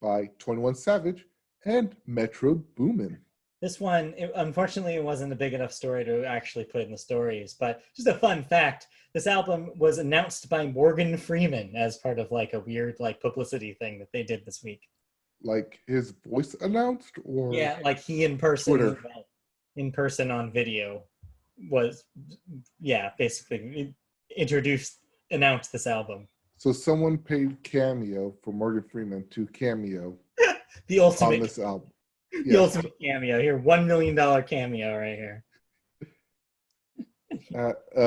by 21 Savage and Metro Boomin. This one, unfortunately, it wasn't a big enough story to actually put in the stories, but just a fun fact, this album was announced by Morgan Freeman as part of like a weird like publicity thing that they did this week. Like his voice announced? Or yeah, like he in person, Twitter. In person on video was, yeah, basically announced this album. So someone paid Cameo for Morgan Freeman to cameo The ultimate on this album. The ultimate cameo here, $1 million cameo right here.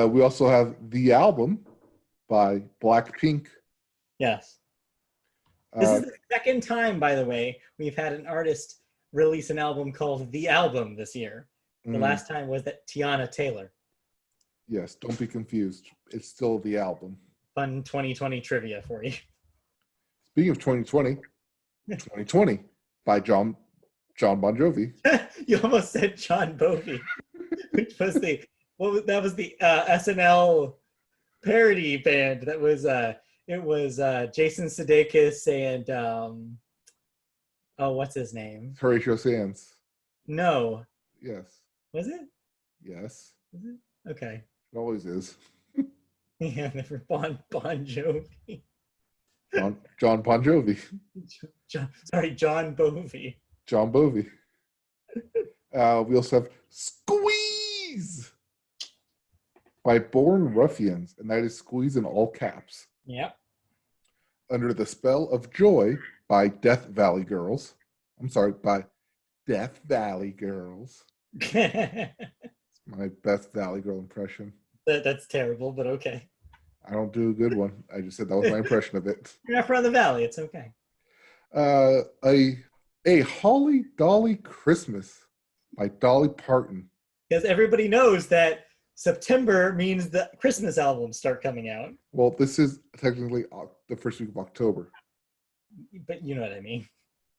We also have The Album by Blackpink. Yes. This is the second time, by the way, we've had an artist release an album called The Album this year. The last time was that Tiana Taylor. Yes, don't be confused. It's still The Album. Fun 2020 trivia for you. Speaking of 2020, 2020 by John Bon Jovi. You almost said John Bovey, which was the SNL parody band that was it was Jason Sudeikis and what's his name? Horatio Sands. No. Yes. Was it? Yes. Was it? Okay. It always is. Yeah, never Bon Jovi. John Bon Jovi. John Bovey. John Bovey. We also have Squeeze Squeeze by Born Ruffians, and that is Squeeze in all caps. Yep. Under the Spell of Joy by Death Valley Girls. I'm sorry, by Death Valley Girls. My best Valley Girl impression. That's terrible, but okay. I don't do a good one. I just said that was my impression of it. You're not from the Valley. It's okay. A Holly Dolly Christmas by Dolly Parton. Because everybody knows that September means the Christmas albums start coming out. Well, this is technically the first week of October. But you know what I mean.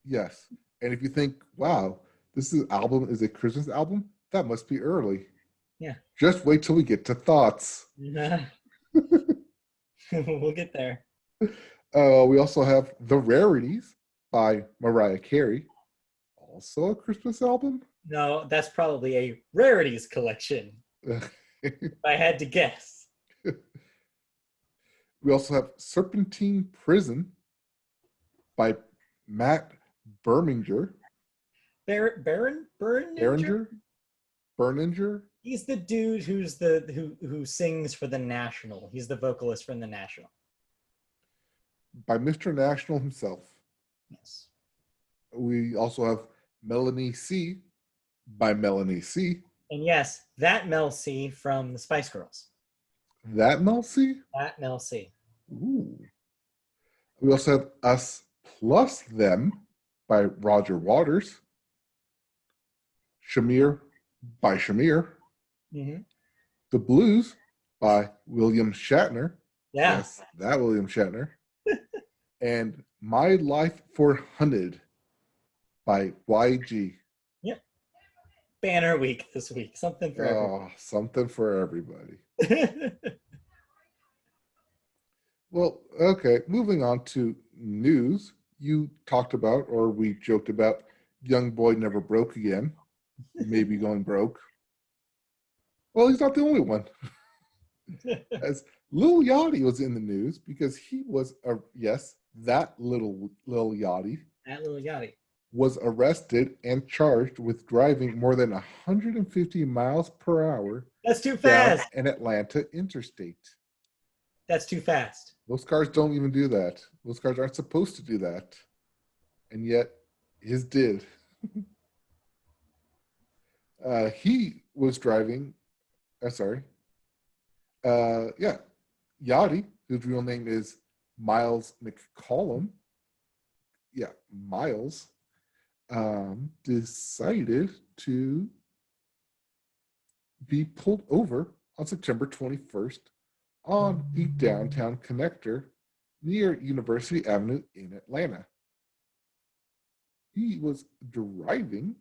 Yes. And if you think, wow, this album is a Christmas album, that must be early. Yeah. Just wait till we get to thoughts. We'll get there. We also have The Rarities by Mariah Carey. Also a Christmas album? No, that's probably a rarities collection. If I had to guess. We also have Serpentine Prison by Matt Berninger. Berninger? He's the dude who sings for The National. He's the vocalist from The National. By Mr. National himself. Yes. We also have Melanie C. by Melanie C. And yes, that Mel C from the Spice Girls. That Mel C? That Mel C. Ooh. We also have Us Plus Them by Roger Waters. Shamir by Shamir. Mm-hmm. The Blues by William Shatner. Yeah. Yes, that William Shatner. And My Life 400 by YG. Yep. Banner week this week. Something for everybody. Something for everybody. Well, okay. Moving on to news. You talked about, or we joked about, Young Boy Never Broke Again. Maybe going broke. Well, he's not the only one. As Lil Yachty was in the news because he was, that Lil Yachty. That Lil Yachty. Was arrested and charged with driving more than 150 miles per hour. That's too fast. Down an Atlanta interstate. That's too fast. Most cars don't even do that. Most cars aren't supposed to do that. And yet, his did. He was driving, Yachty, whose real name is Miles McCollum. Yeah, Miles. Decided to be pulled over on September 21st on the downtown connector near University Avenue in Atlanta. He was driving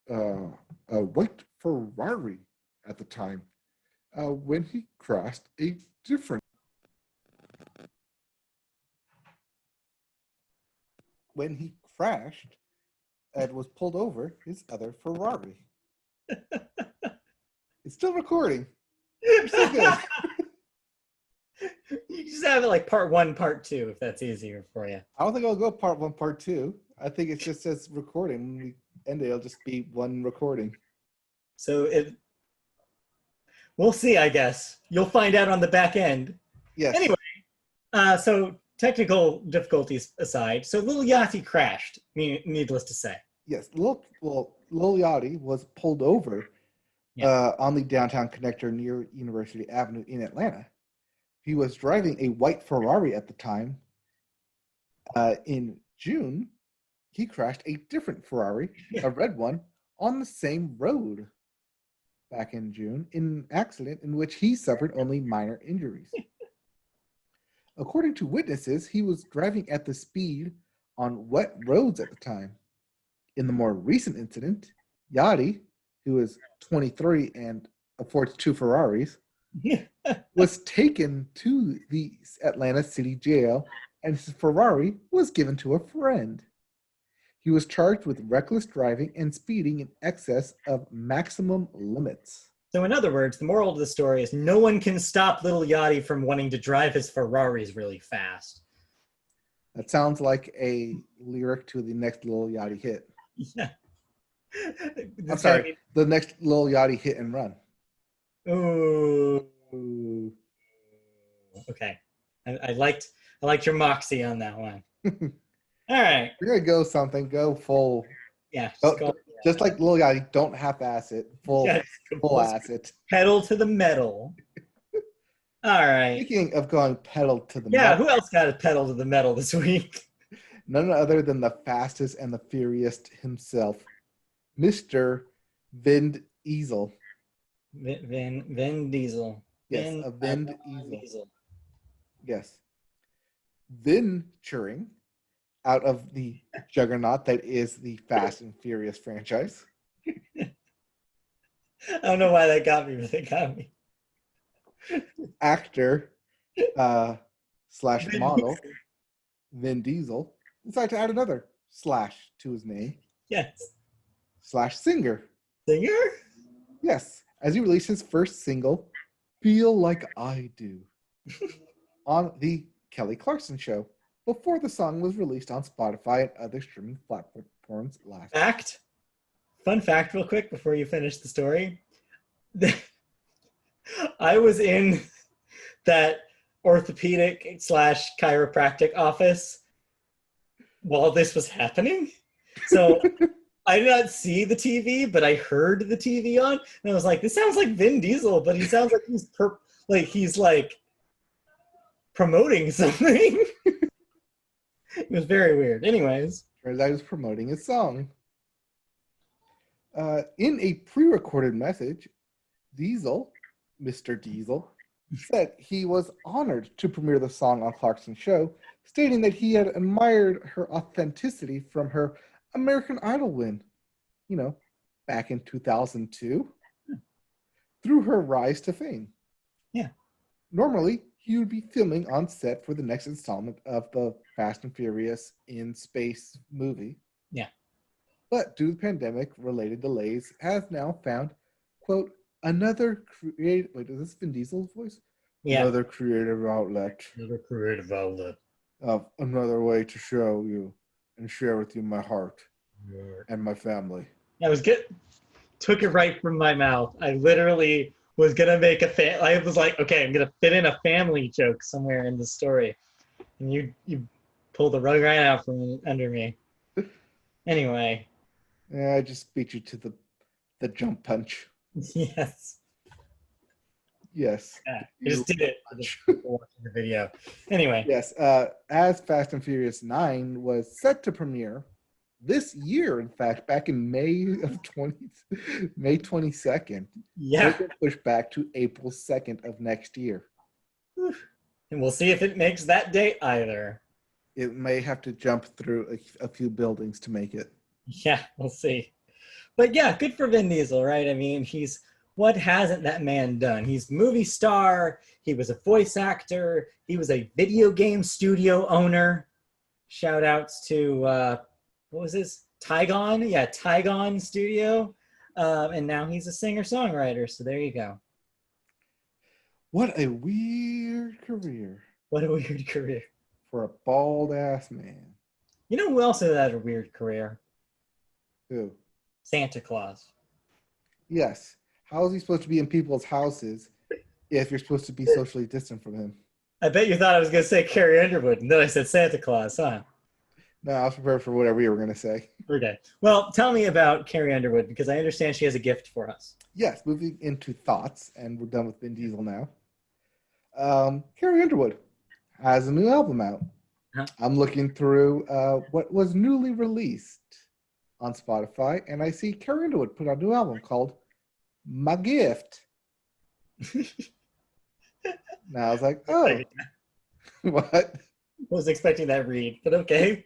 a white Ferrari at the time when he crashed a different crashed and was pulled over his other Ferrari. It's still recording. It's still good. You just have it like part 1, part 2, if that's easier for you. I don't think I'll go part 1, part 2. I think it just says recording. When we end it, it'll just be one recording. So we'll see, I guess. You'll find out on the back end. Yes. Anyway, so technical difficulties aside, so Lil Yachty crashed, needless to say. Yes, Lil Yachty was pulled over on the downtown connector near University Avenue in Atlanta. He was driving a white Ferrari at the time. In June, he crashed a different Ferrari, a red one, on the same road back in June in an accident in which he suffered only minor injuries. According to witnesses, he was driving at the speed on wet roads at the time. In the more recent incident, Yachty, who is 23 and affords 2 Ferraris, was taken to the Atlanta City Jail, and his Ferrari was given to a friend. He was charged with reckless driving and speeding in excess of maximum limits. So in other words, the moral of the story is no one can stop Lil Yachty from wanting to drive his Ferraris really fast. That sounds like a lyric to the next Lil Yachty hit. Yeah. I'm sorry. The next Lil Yachty hit and run. Ooh. Okay. I liked your moxie on that one. All right. You're gonna go something. Go full. Yeah. Just like Lil Yachty, don't half-ass it. Full ass it. Pedal to the metal. All right. Speaking of going pedal to the metal. Yeah, who else got a pedal to the metal this week? None other than the fastest and the furious himself, Mr. Vin Diesel. Vin Diesel. Yes, Vin Diesel. Yes. Venturing out of the juggernaut that is the Fast and Furious franchise. I don't know why that got me, but it got me. Actor / model Vin Diesel decided to add another / to his name. Yes. / singer. Singer? Yes. As he released his first single, Feel Like I Do, on the Kelly Clarkson Show, before the song was released on Spotify and other streaming platforms last year. Fun fact real quick before you finish the story. I was in that orthopedic / chiropractic office while this was happening. So I did not see the TV, but I heard the TV on, and I was like, this sounds like Vin Diesel, but he sounds like he's promoting something. It was very weird. Anyways. Turns out he was promoting his song. In a pre-recorded message, Mr. Diesel, said he was honored to premiere the song on Clarkson's show, stating that he had admired her authenticity from her American Idol win, back in 2002, through her rise to fame. Yeah. Normally, he would be filming on set for the next installment of the Fast and Furious in Space movie. Yeah. But due to pandemic-related delays, has now found, quote, another creative... Wait, is this Vin Diesel's voice? Yeah. Another creative outlet. Of another way to show you and share with you my heart and my family. I was took it right from my mouth. I literally was gonna make I was like, okay, I'm gonna fit in a family joke somewhere in the story, and you pulled the rug right out from under me. Anyway. Yeah, I just beat you to the jump punch. Yes. Yes. Yeah, I just did it for the people watching the video. Anyway. Yes. As Fast and Furious 9 was set to premiere this year, in fact, back in May 22nd. Yeah. It got pushed back to April 2nd of next year. And we'll see if it makes that date either. It may have to jump through a few buildings to make it. Yeah, we'll see. But yeah, good for Vin Diesel, right? I mean, what hasn't that man done? He's a movie star. He was a voice actor. He was a video game studio owner. Shout outs to, what was this? Tygon? Yeah, Tygon Studio. And now he's a singer-songwriter. So there you go. What a weird career. What a weird career. For a bald-ass man. You know who else had a weird career? Who? Santa Claus. Yes. How is he supposed to be in people's houses if you're supposed to be socially distant from him? I bet you thought I was going to say Carrie Underwood, and then I said Santa Claus, huh? No, I was prepared for whatever you were going to say. Okay. Well, tell me about Carrie Underwood, because I understand she has a gift for us. Yes, moving into thoughts, and we're done with Vin Diesel now. Carrie Underwood has a new album out. Huh? I'm looking through what was newly released on Spotify, and I see Carrie Underwood put out a new album called My Gift. Now I was like, oh, what? I was expecting that read, but okay.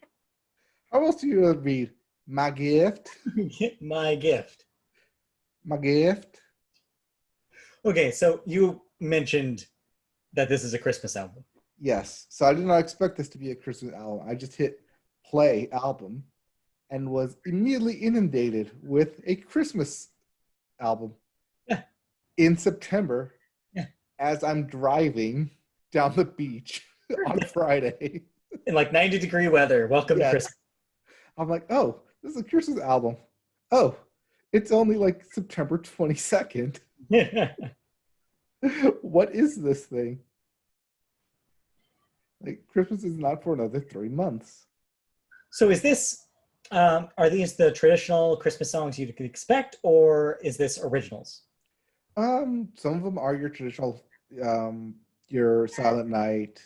How else do you read My Gift? My gift. My Gift. Okay, so you mentioned that this is a Christmas album. Yes. So I did not expect this to be a Christmas album. I just hit play album and was immediately inundated with a Christmas album. Yeah. In September. Yeah. As I'm driving down the beach on Friday. In like 90-degree weather. Welcome to Christmas. I'm like, oh, this is a Christmas album. Oh, It's only like September 22nd. What is this thing? Like, Christmas is not for another 3 months. So is this, are these the traditional Christmas songs you could expect, or is this originals? Some of them are your traditional, your Silent Night,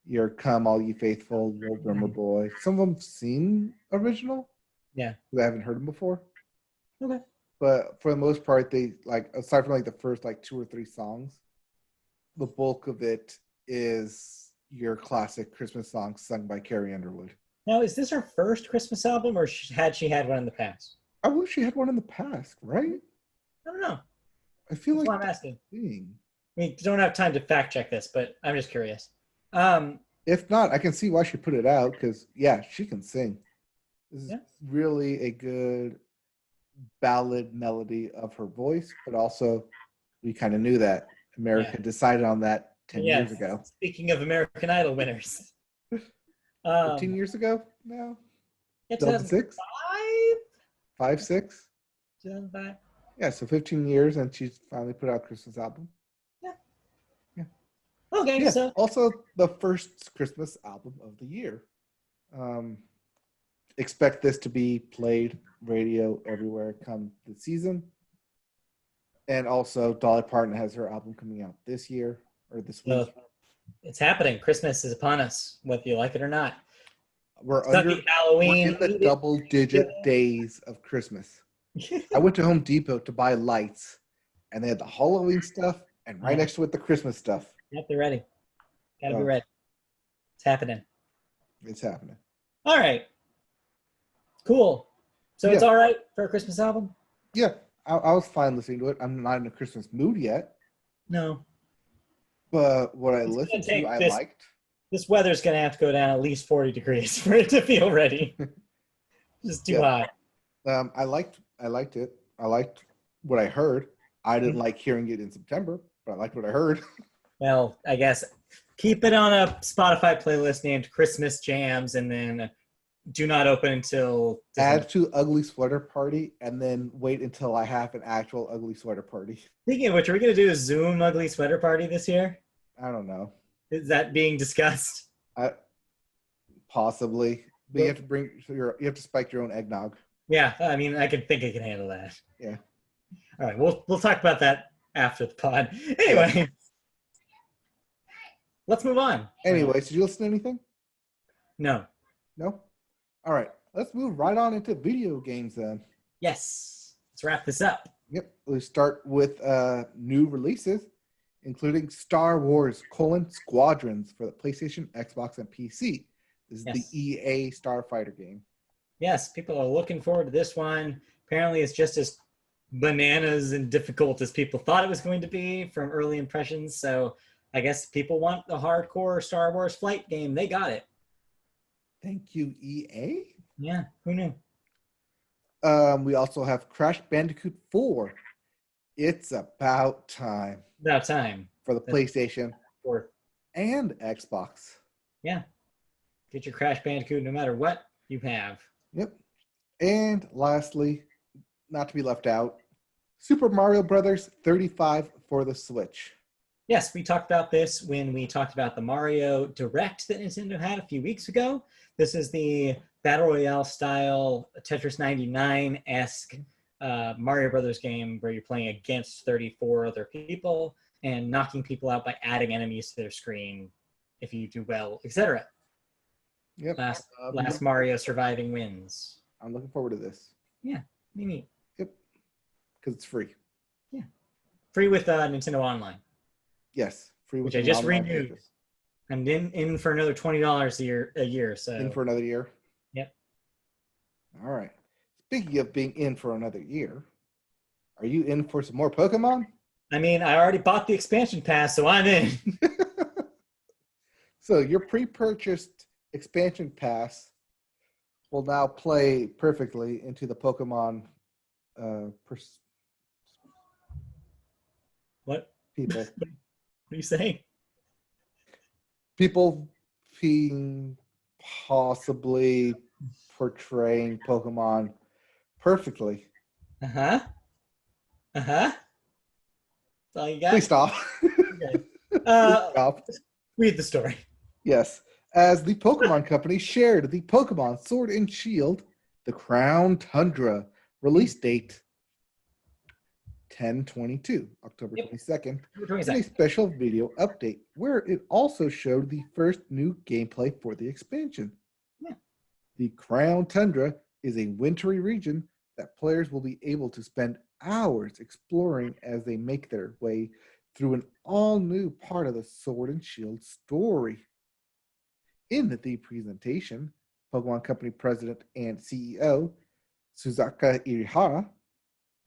your Come All Ye Faithful, Little Drummer Boy. Some of them seem original. Yeah. I haven't heard them before. Okay. But for the most part, they like, aside from like the first like 2 or 3 songs, the bulk of it is your classic Christmas songs sung by Carrie Underwood. Now, is this her first Christmas album, or had she had one in the past? I wish she had one in the past, right? I don't know. I feel That's like why I'm asking. thing. I mean, don't have time to fact check this, but I'm just curious. If not, I can see why she put it out, because yeah, she can sing. This is Yeah. really a good ballad melody of her voice, but also we kind of knew that America decided on that 10 years ago. Speaking of American Idol winners. 15 years ago now? Yeah, 2006? 5, 6? 2005. Yeah, so 15 years, and she's finally put out a Christmas album. Okay, Yeah, so also the first Christmas album of the year. Expect this to be played radio everywhere come the season. And also Dolly Parton has her album coming out this year or this week. It's happening. Christmas is upon us, whether you like it or not. We're Halloween. We're in the double-digit days of Christmas. I went to Home Depot to buy lights, and they had the Halloween stuff, and right next to it, the Christmas stuff. Yep, they're ready. Gotta be ready. It's happening. It's happening. All right. Cool. So it's all right for a Christmas album? Yeah, I was fine listening to it. I'm not in a Christmas mood yet. No. But what I listened to, I liked. This weather's going to have to go down at least 40 degrees for it to feel ready. Just too hot. I liked it. I liked what I heard. I didn't like hearing it in September, but I liked what I heard. Well, I guess keep it on a Spotify playlist named Christmas Jams, and then do not open until December. Add to Ugly Sweater Party, and then wait until I have an actual Ugly Sweater Party. Speaking of which, are we going to do a Zoom Ugly Sweater Party this year? I don't know. Is that being discussed? Possibly. But you have to spike your own eggnog. Yeah, I mean, I think I can handle that. Yeah. All right, we'll talk about that after the pod. Anyway, let's move on. Anyways, did you listen to anything? No. No? All right, let's move right on into video games then. Yes. Let's wrap this up. Yep. We'll start with new releases, including Star Wars: Squadrons for the PlayStation, Xbox, and PC. This is the EA Starfighter game. Yes, people are looking forward to this one. Apparently, it's just as bananas and difficult as people thought it was going to be from early impressions. So I guess people want the hardcore Star Wars flight game. They got it. Thank you, EA. Yeah, who knew? We also have Crash Bandicoot 4. It's about time. About time. For the PlayStation 4 and Xbox. Yeah. Get your Crash Bandicoot no matter what you have. Yep. And lastly, not to be left out, Super Mario Brothers 35 for the Switch. Yes, we talked about this when we talked about the Mario Direct that Nintendo had a few weeks ago. This is the Battle Royale style Tetris 99-esque Mario Brothers game where you're playing against 34 other people and knocking people out by adding enemies to their screen if you do well, etc. Yep. Last Mario surviving wins. I'm looking forward to this. Yeah, me neat. Yep. Because it's free. Yeah. Free with Nintendo Online. Yes. Free with which I just renewed. Purchase. I'm in for another $20 a year. So in for another year? Yep. All right. Speaking of being in for another year, are you in for some more Pokemon? I mean, I already bought the expansion pass, so I'm in. So your pre-purchased expansion pass will now play perfectly into the Pokemon what? People. What are you saying? People being possibly portraying Pokemon perfectly. Uh-huh. Uh-huh. That's all you got? Please stop. Okay. Please stop. Read the story. Yes. As the Pokemon Company shared the Pokemon Sword and Shield, The Crown Tundra, release date 10/22, October 22nd, in a special video update where it also showed the first new gameplay for the expansion. Yeah. The Crown Tundra is a wintry region that players will be able to spend hours exploring as they make their way through an all-new part of the Sword and Shield story. In the presentation, Pokemon Company President and CEO Suzaka Irihara,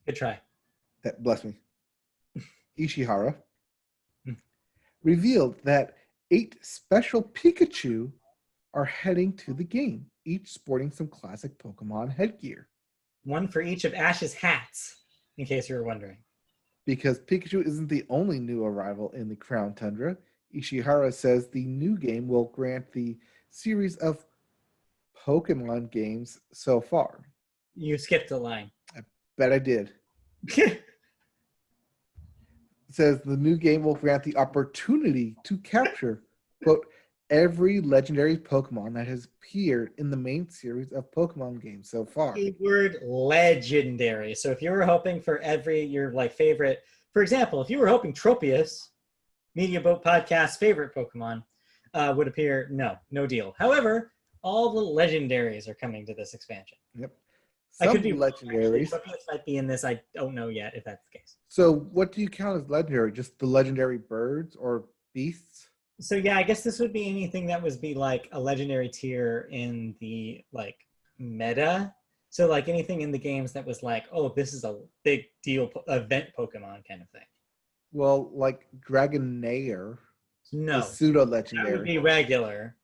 Good try. that bless me, Ishihara, revealed that 8 special Pikachu are heading to the game, each sporting some classic Pokemon headgear. One for each of Ash's hats, in case you were wondering. Because Pikachu isn't the only new arrival in the Crown Tundra, Ishihara says the new game will grant the series of Pokemon games so far. You skipped a line. I bet I did. It says the new game will grant the opportunity to capture, quote, every legendary Pokemon that has appeared in the main series of Pokemon games so far. Keyword legendary. So if you were hoping for your favorite, for example, if you were hoping Tropius, Media Boat Podcast's favorite Pokemon, would appear, no deal. However, all the legendaries are coming to this expansion. Yep. I could be legendaries. Tropius might be in this. I don't know yet if that's the case. So what do you count as legendary? Just the legendary birds or beasts? So yeah, I guess this would be anything that was like a legendary tier in the meta. So like anything in the games that was like, oh, this is a big deal event Pokemon kind of thing. Well, like Dragonair. No. Pseudo legendary. That would be regular.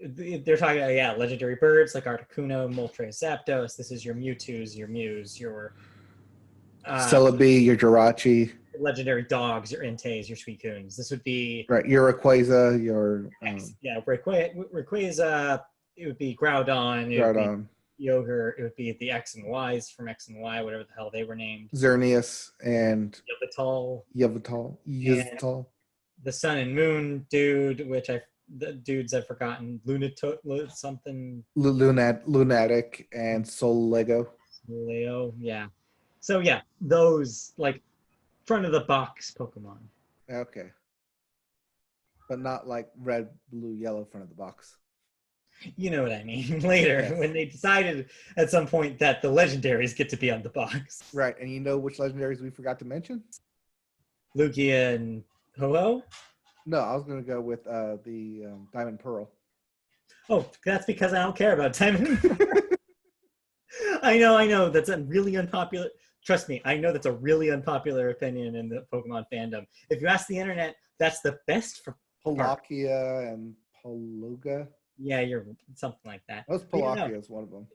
They're talking about, legendary birds like Articuno, Moltres, Zapdos. This is your Mewtwo's, your Mews, your Celebi, your Jirachi. Legendary dogs, your Entei, your Suicunes. This would be right. Your Rayquaza, your Rayquaza. It would be Groudon. It would be Kyogre. It would be the X and Y's from X and Y, whatever the hell they were named. Xerneas and Yveltal. The Sun and Moon dude, which the dudes I've forgotten. Lunatic and Solego. Leo, yeah. So yeah, those front of the box Pokemon. Okay. But not like red, blue, yellow front of the box. You know what I mean. Later, yes. When they decided at some point that the legendaries get to be on the box. Right, and you know which legendaries we forgot to mention? Lugia and Ho-Oh? No, I was going to go with the Diamond Pearl. Oh, that's because I don't care about Diamond Pearl. I know. That's a really unpopular... Trust me, I know that's a really unpopular opinion in the Pokemon fandom. If you ask the internet, that's the best for Palkia and Paluga. Yeah, you're something like that. That was Palkia is one of them.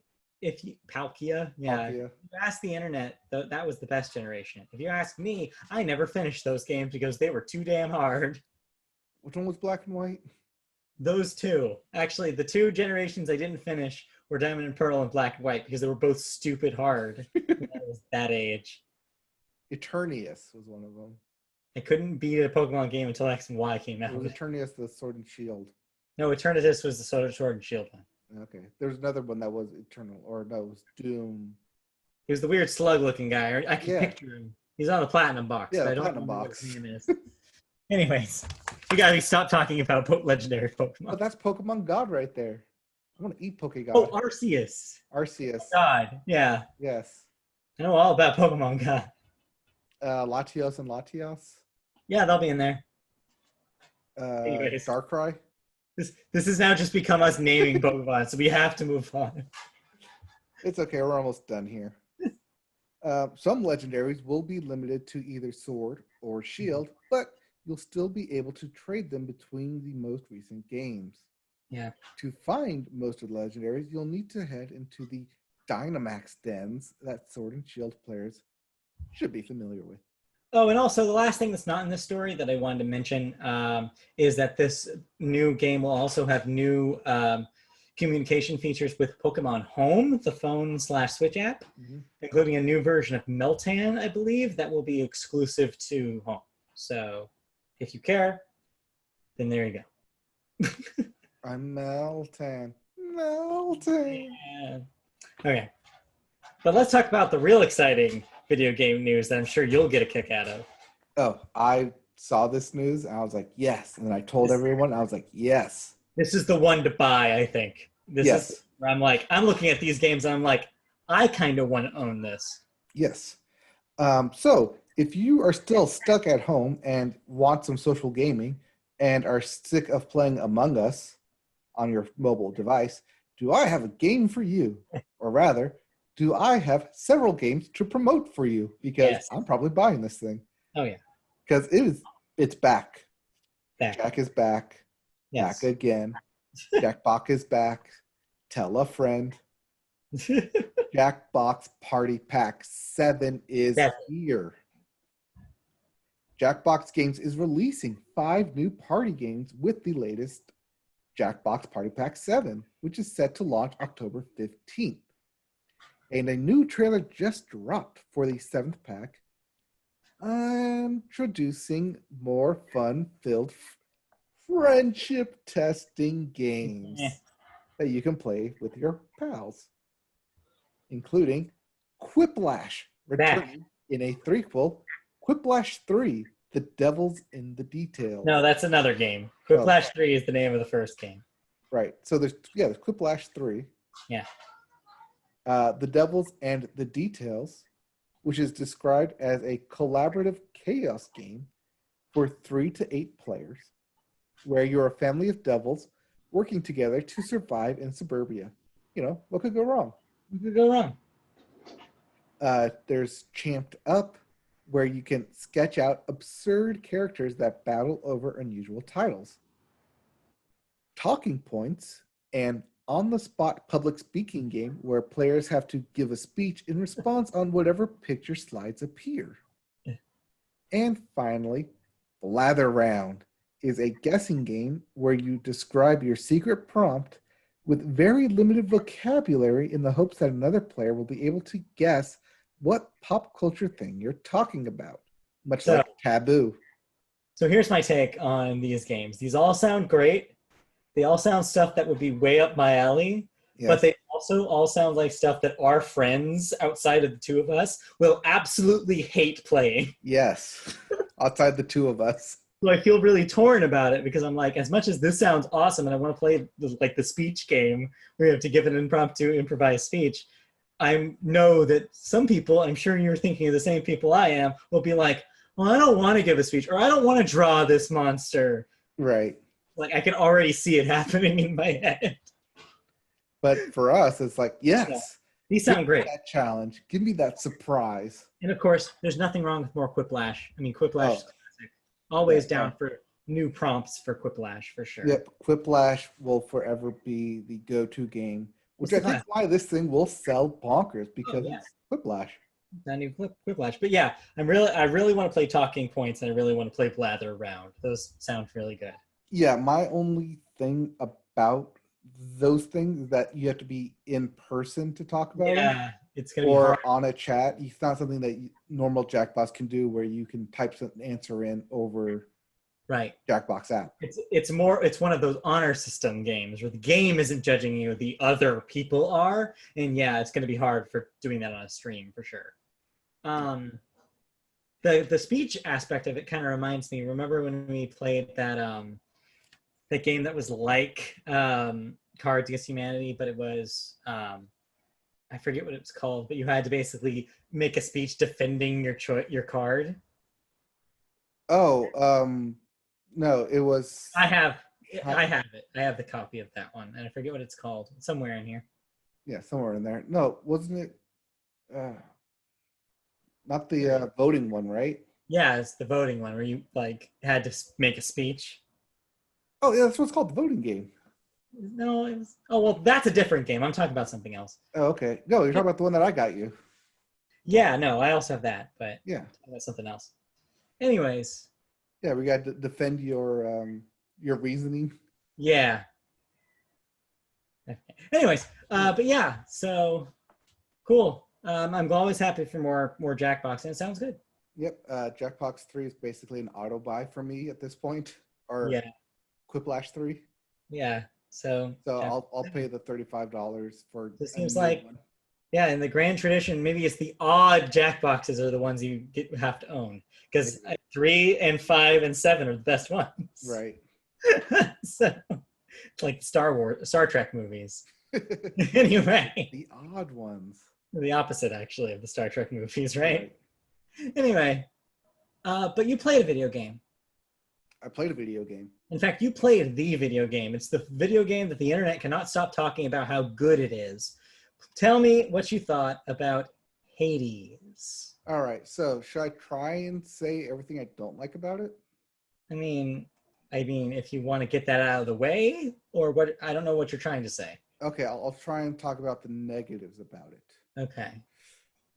Palkia, yeah. Palkia. If you ask the internet, that was the best generation. If you ask me, I never finished those games because they were too damn hard. Which one was Black and White? Those two. Actually, the 2 generations I didn't finish were Diamond and Pearl and Black and White because they were both stupid hard when I was that age. Eternius was one of them. I couldn't beat a Pokemon game until X and Y came out. It was Eternius the Sword and Shield. No, Eternatus was the Sword and Shield one. Okay. There's another one that was Eternal. Or no, it was Doom. He was the weird slug-looking guy. I can picture him. He's on the Platinum box. Yeah, but I don't Platinum know box. what his name is. Anyways, we gotta stop talking about legendary Pokemon. Oh, that's Pokemon God right there. I want to eat Pokegod. Oh, Arceus. God, yeah. Yes. I know all about Pokemon God. Latios and Latios. Yeah, they'll be in there. Darkrai. This has now just become us naming Pokemon, so we have to move on. It's okay. We're almost done here. Some legendaries will be limited to either Sword or Shield, but you'll still be able to trade them between the most recent games. Yeah. To find most of the legendaries, you'll need to head into the Dynamax dens that Sword and Shield players should be familiar with. Oh, and also the last thing that's not in this story that I wanted to mention is that this new game will also have new communication features with Pokemon Home, the phone/Switch app, including a new version of Meltan, I believe, that will be exclusive to Home. So if you care, then there you go. I'm Meltan. Meltan. Yeah. Okay. But let's talk about the real exciting video game news that I'm sure you'll get a kick out of. Oh, I saw this news and I was like, yes. And then I told everyone, I was like, yes. This is the one to buy, I think. This is where I'm looking at these games and I'm like, I kind of want to own this. Yes. So if you are still stuck at home and want some social gaming and are sick of playing Among Us on your mobile device, do I have a game for you? Or rather, do I have several games to promote for you? Because I'm probably buying this thing. Oh, yeah. Because it's back. Back. Jack is back. Yes. Back again. JackBox is back. Tell a friend. JackBox Party Pack 7 is here. JackBox Games is releasing 5 new party games with the latest JackBox Party Pack 7, which is set to launch October 15th. And a new trailer just dropped for the 7th pack, introducing more fun-filled friendship testing games that you can play with your pals, including Quiplash, returning in a threequel, Quiplash 3, The Devil's in the Details. No, that's another game. Quiplash 3 is the name of the first game. Right. So there's Quiplash 3. Yeah. The Devil's and the Details, which is described as a collaborative chaos game for 3 to 8 players, where you're a family of devils working together to survive in suburbia. You know, what could go wrong? What could go wrong? There's Champed Up, where you can sketch out absurd characters that battle over unusual titles. Talking Points, an on-the-spot public speaking game where players have to give a speech in response on whatever picture slides appear. And finally, Blather Round is a guessing game where you describe your secret prompt with very limited vocabulary in the hopes that another player will be able to guess what pop culture thing you're talking about, much like Taboo. So here's my take on these games. These all sound great. They all sound stuff that would be way up my alley, but they also all sound like stuff that our friends outside of the two of us will absolutely hate playing. Yes, outside the two of us. So I feel really torn about it because I'm like, as much as this sounds awesome and I want to play the speech game where you have to give an impromptu improvised speech, I know that some people, I'm sure you're thinking of the same people I am, will be like, well, I don't want to give a speech or I don't want to draw this monster. Right. Like I can already see it happening in my head. But for us, it's like, yes. These sound great. That challenge. Give me that surprise. And of course, there's nothing wrong with more Quiplash. I mean, Quiplash is classic. Always down for new prompts for Quiplash, for sure. Yep, Quiplash will forever be the go-to game, which I think is why this thing will sell bonkers, because it's Quiplash. Not even Quiplash. But yeah, I really want to play Talking Points, and I really want to play Blather Round. Those sound really good. Yeah, my only thing about those things is that you have to be in person to talk about them. Yeah, it's going to be hard. Or on a chat. It's not something that normal JackBox can do where you can type an answer in over JackBox app. It's one of those honor system games where the game isn't judging you, the other people are. And yeah, it's going to be hard for doing that on a stream for sure. The speech aspect of it kind of reminds me, remember when we played that game that was like Cards Against Humanity, but it was I forget what it was called, but you had to basically make a speech defending your card. No, it was. I have it. I have the copy of that one, and I forget what it's called. It's somewhere in here. Yeah, somewhere in there. No, wasn't it? Not the voting one, right? Yeah, it's the voting one where you had to make a speech. Oh, yeah, that's what's called, the voting game. No, it was. Oh, well, that's a different game. I'm talking about something else. Oh, okay. No, you're talking about the one that I got you. Yeah, no, I also have that, but yeah, that's something else. Anyways. Yeah, we got to defend your reasoning. Yeah. Anyways, but yeah, so cool. I'm always happy for more Jackbox, and it sounds good. Yep, Jackbox 3 is basically an auto buy for me at this point, or Yeah. Quiplash 3. Yeah. So I'll pay the $35 for. This seems like one. Yeah, in the grand tradition, maybe it's the odd Jackboxes are the ones you have to own, because 3 and 5 and 7 are the best ones. Right. So it's like Star Trek movies. Anyway, the odd ones. The opposite, actually, of the Star Trek movies, right? Anyway, but you played a video game. I played a video game. In fact, you played the video game. It's the video game that the internet cannot stop talking about how good it is. Tell me what you thought about Hades. All right, so should I try and say everything I don't like about it? I mean, if you want to get that out of the way, or what? I don't know what you're trying to say. Okay, I'll try and talk about the negatives about it. Okay.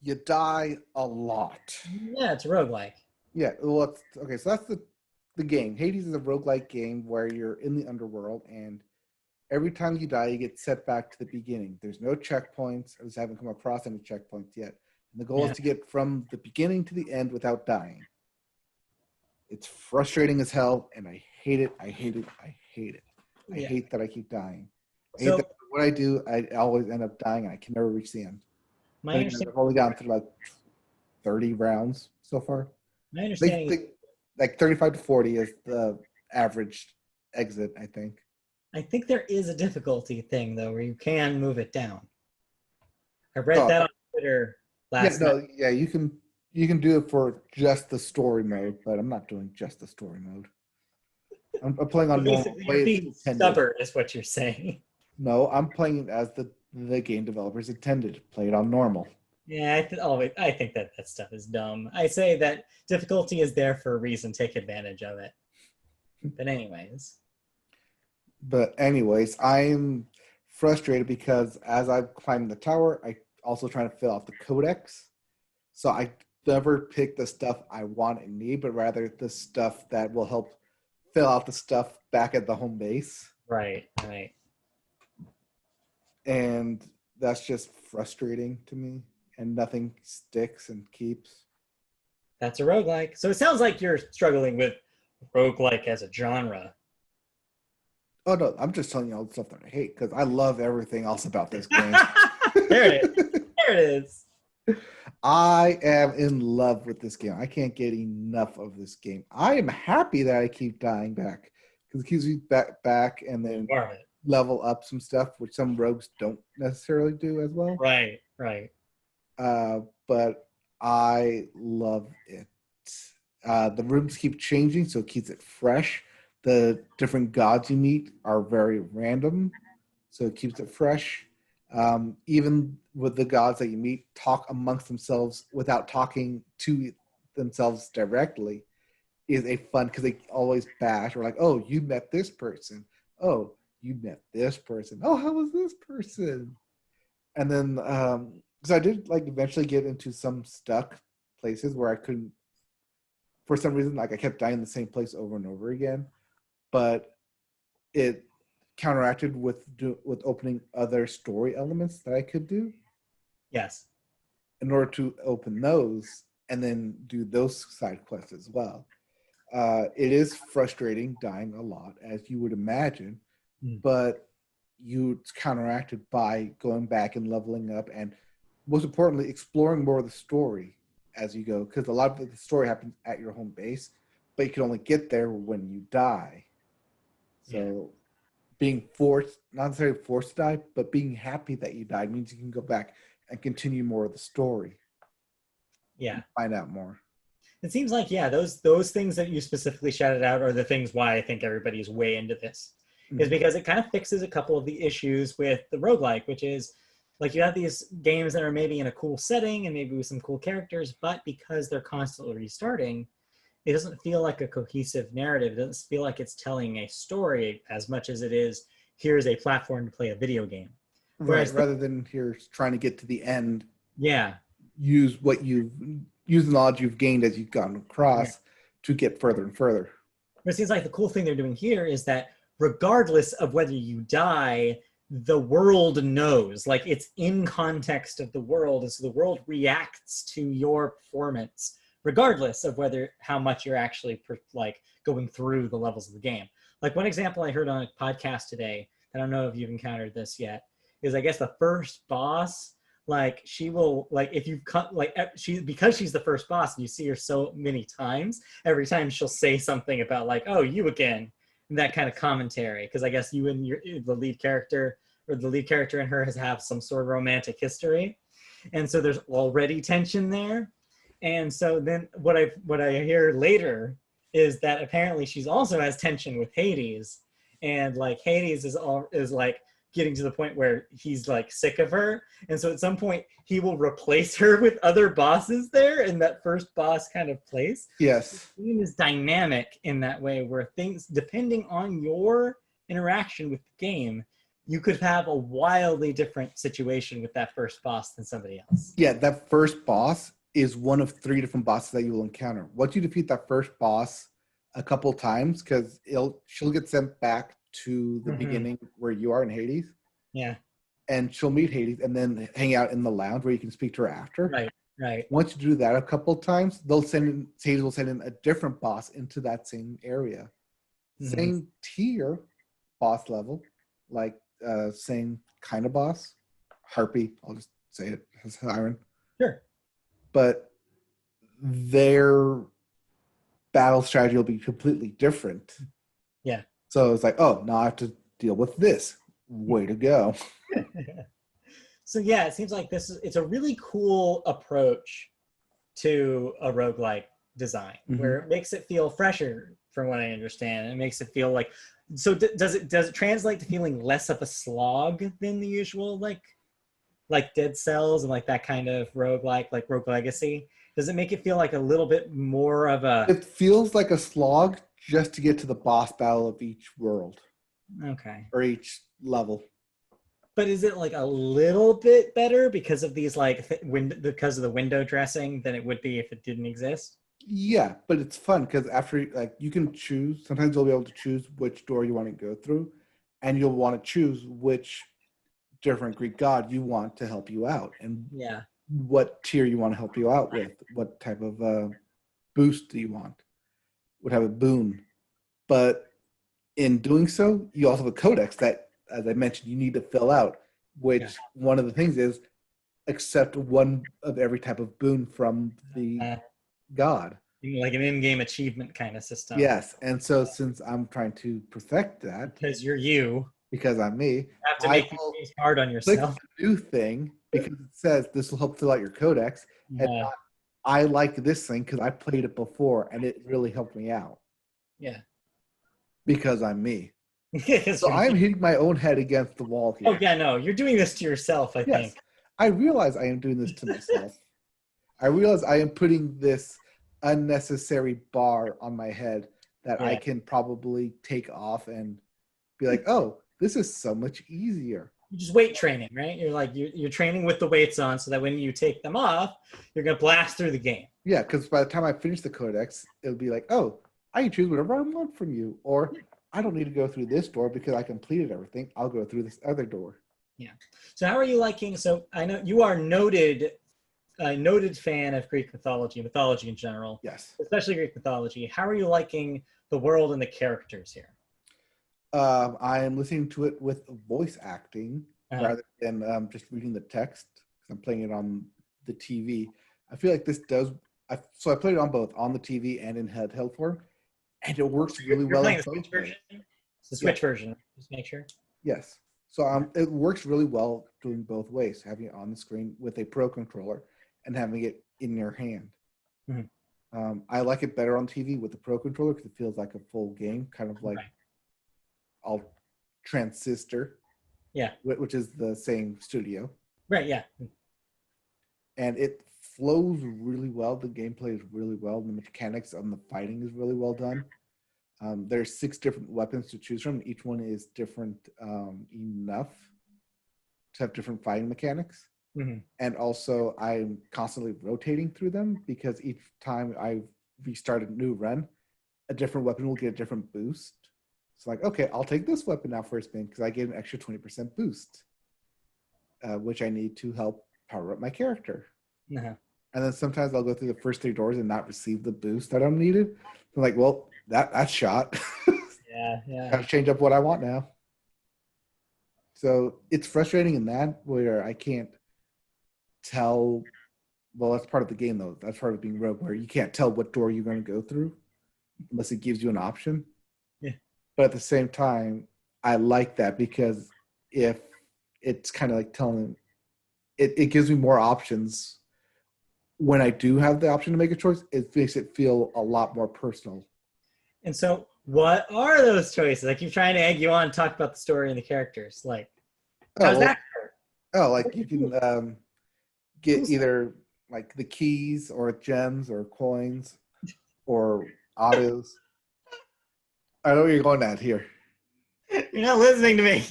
You die a lot. Yeah, it's a roguelike. Yeah, well, okay, so that's the game. Hades is a roguelike game where you're in the underworld, and every time you die, you get set back to the beginning. There's no checkpoints. I just haven't come across any checkpoints yet. And the goal is to get from the beginning to the end without dying. It's frustrating as hell, and I hate it. I hate it. I hate it. I hate that I keep dying. I hate that what I do, I always end up dying, and I can never reach the end. I've only gotten through like 30 rounds so far. My understanding like 35 to 40 is the average exit, I think. I think there is a difficulty thing, though, where you can move it down. I read that on Twitter last night. Yeah, you can do it for just the story mode, but I'm not doing just the story mode. I'm playing on normal. You're being stubborn is what you're saying. No, I'm playing as the game developers intended. Play it on normal. Yeah, I think that stuff is dumb. I say that difficulty is there for a reason. Take advantage of it. But anyways, I'm frustrated because as I climb the tower, I also trying to fill out the codex. So I never pick the stuff I want and need, but rather the stuff that will help fill out the stuff back at the home base. Right. And that's just frustrating to me. And nothing sticks and keeps. That's a roguelike. So it sounds like you're struggling with roguelike as a genre. Oh, no, I'm just telling you all the stuff that I hate because I love everything else about this game. There it is. I am in love with this game. I can't get enough of this game. I am happy that I keep dying back because it keeps me back and then level up some stuff, which some rogues don't necessarily do as well. Right. But I love it. The rooms keep changing, so it keeps it fresh. The different gods you meet are very random, so it keeps it fresh. Even with the gods that you meet, talk amongst themselves without talking to themselves directly is a fun, because they always bash or like, oh, you met this person. Oh, you met this person. Oh, how was this person? And then, because I did like eventually get into some stuck places where I couldn't, for some reason, like I kept dying in the same place over and over again, but it counteracted with opening other story elements that I could do. Yes. In order to open those and then do those side quests as well. It is frustrating dying a lot, as you would imagine, but it's counteracted by going back and leveling up and, most importantly, exploring more of the story as you go, because a lot of the story happens at your home base, but you can only get there when you die. So being forced, not necessarily forced to die, but being happy that you died means you can go back and continue more of the story. Yeah. Find out more. It seems like, those things that you specifically shouted out are the things why I think everybody's way into this. Is because it kind of fixes a couple of the issues with the roguelike, which is like you have these games that are maybe in a cool setting and maybe with some cool characters, but because they're constantly restarting, it doesn't feel like a cohesive narrative. It doesn't feel like it's telling a story as much as it is, here's a platform to play a video game. Whereas rather than here's trying to get to the end. Yeah. Use the knowledge you've gained as you've gone across to get further and further. But it seems like the cool thing they're doing here is that regardless of whether you die, the world knows, like it's in context of the world, and so the world reacts to your performance regardless of how much you're actually like going through the levels of the game. Like one example I heard on a podcast today, I don't know if you've encountered this yet, is I guess the first boss, like she will, like if you've cut, like because she's the first boss and you see her so many times, every time she'll say something about like, oh, you again, and that kind of commentary, because I guess you and the lead character and her have some sort of romantic history, and so there's already tension there. And so then what I hear later is that apparently she's also has tension with Hades, and like Hades is like getting to the point where he's like sick of her, and so at some point he will replace her with other bosses there in that first boss kind of place. Yes, the game is dynamic in that way, where things, depending on your interaction with the game, you could have a wildly different situation with that first boss than somebody else. Yeah, that first boss is one of 3 different bosses that you will encounter. Once you defeat that first boss a couple times, because she'll get sent back to the beginning where you are in Hades. Yeah. And she'll meet Hades and then hang out in the lounge where you can speak to her after. Right. Once you do that a couple times, Hades will send in a different boss into that same area. Same tier, boss level, like same kind of boss. Harpy, I'll just say it as Siren. Sure. But their battle strategy will be completely different. Yeah. So it's like, oh, now I have to deal with this. Way to go. So yeah, it seems like it's a really cool approach to a roguelike design, where it makes it feel fresher, from what I understand. It makes it feel like, so does it translate to feeling less of a slog than the usual like Dead Cells and like that kind of roguelike, like Rogue Legacy? Does it make it feel like a little bit more of a... It feels like a slog just to get to the boss battle of each world. Okay. Or each level. But is it like a little bit better because of these because of the window dressing than it would be if it didn't exist? Yeah, but it's fun because after, like, you can choose. Sometimes you'll be able to choose which door you want to go through, and you'll want to choose which different Greek god you want to help you out, and what tier you want to help you out with. What type of boost do you want? What type of boon? But in doing so, you also have a codex that, as I mentioned, you need to fill out, which one of the things is accept one of every type of boon from the god. Like an in-game achievement kind of system. Yes, and so since I'm trying to perfect that, because you're you, because I'm me, you have to make things hard on yourself. Click the new thing because it says this will help fill out your codex, and I like this thing because I played it before and it really helped me out. Yeah, because I'm me. So I'm hitting my own head against the wall here. Oh yeah, no, you're doing this to yourself, I think. I realize I am doing this to myself. I realize I am putting this unnecessary bar on my head that I can probably take off and be like, oh, this is so much easier. Just weight training, right? You're like, you're training with the weights on so that when you take them off, you're going to blast through the game. Yeah, because by the time I finish the codex, it'll be like, oh, I can choose whatever I want from you. Or I don't need to go through this door because I completed everything. I'll go through this other door. Yeah. So how are you liking, so I know you are a noted fan of Greek mythology in general. Yes. Especially Greek mythology. How are you liking the world and the characters here? I am listening to it with voice acting rather than just reading the text. I'm playing it on the TV. I feel like this does. So I played it on both, on the TV and in handheld form, and it works really well. Playing the Switch version? It's the Switch version. Just make sure. Yes. So it works really well doing both ways, having it on the screen with a Pro controller and having it in your hand. Mm-hmm. I like it better on TV with the Pro controller because it feels like a full game, kind of like all Transistor. Yeah. Which is the same studio. Right, yeah. And it flows really well. The gameplay is really well. The mechanics on the fighting is really well done. There's 6 different weapons to choose from. Each one is different enough to have different fighting mechanics. Mm-hmm. And also, I'm constantly rotating through them because each time I restart a new run, a different weapon will get a different boost. It's like, okay, I'll take this weapon now for a spin because I get an extra 20% boost, which I need to help power up my character. Uh-huh. And then sometimes I'll go through the first 3 doors and not receive the boost that I'm needed. I'm like, well, that's shot. Yeah. Got to change up what I want now. So it's frustrating in that where I can't tell. Well, that's part of the game, though. That's part of being rogue, where you can't tell what door you're going to go through unless it gives you an option. Yeah. But at the same time, I like that because if it's kind of like telling, it gives me more options. When I do have the option to make a choice, it makes it feel a lot more personal. And so, what are those choices? I keep trying to egg you on and talk about the story and the characters. Like, how's that hurt? Oh, like you can get either like the keys or gems or coins or autos. I know what you're going at here. You're not listening to me.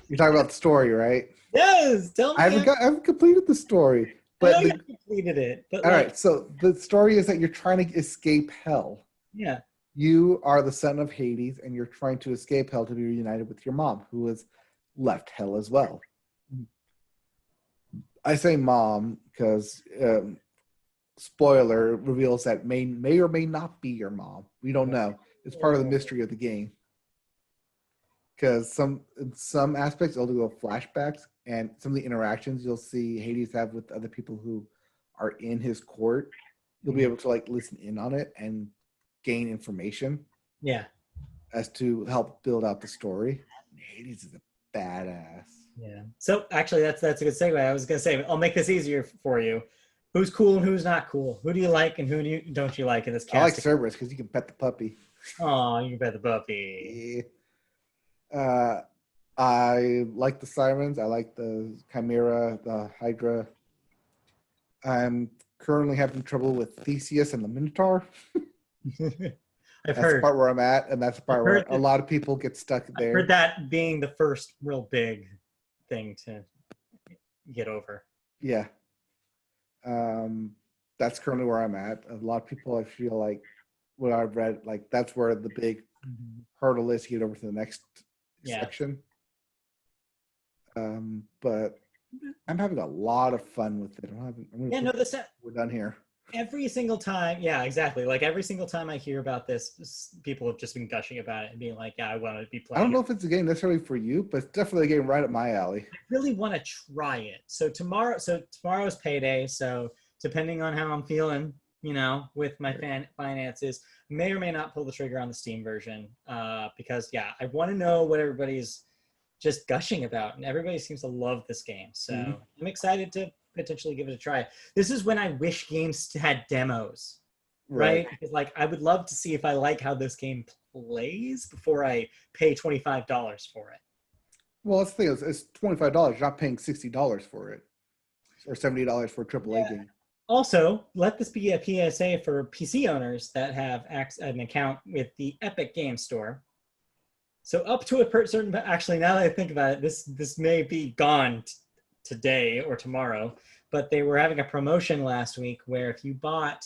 You're talking about the story, right? Yes, tell me. I haven't completed the story. But I know you completed it. But all right, so the story is that you're trying to escape hell. Yeah. You are the son of Hades, and you're trying to escape hell to be reunited with your mom, who has left hell as well. I say mom because spoiler reveals that may or may not be your mom. We don't know. It's part of the mystery of the game. Because in some aspects it'll go flashbacks, and some of the interactions you'll see Hades have with other people who are in his court, you'll be able to like listen in on it and gain information. Yeah. As to help build out the story. Hades is a badass. Yeah. So actually that's a good segue. I was gonna say, I'll make this easier for you. Who's cool and who's not cool? Who do you like and who don't you like in this casting? I like Cerberus because you can pet the puppy. Oh, you can pet the puppy. Yeah. I like the Sirens. I like the Chimera, the Hydra. I'm currently having trouble with Theseus and the Minotaur. That's the part where I'm at, and that's the part where a lot of people get stuck there. I've heard that being the first real big thing to get over. Yeah. That's currently where I'm at. A lot of people, I feel like, what I've read, like that's where the big hurdle is to get over to the next section. But I'm having a lot of fun with it. We're done here. Every single time, yeah, exactly. Like every single time I hear about this, people have just been gushing about it and being like, "Yeah, I want to be playing." I don't know if it's a game necessarily for you, but it's definitely a game right up my alley. I really want to try it. So tomorrow's payday. So depending on how I'm feeling, with my finances, may or may not pull the trigger on the Steam version. Because I want to know what everybody's just gushing about, and everybody seems to love this game. So I'm excited to potentially give it a try. This is when I wish games had demos, right? Because I would love to see if I like how this game plays before I pay $25 for it. Well, that's the thing, it's $25. You're not paying $60 for it, or $70 for a AAA game. Also, let this be a PSA for PC owners that have an account with the Epic Game Store. So up to a certain, actually, now that I think about it, this may be gone today or tomorrow, but they were having a promotion last week where if you bought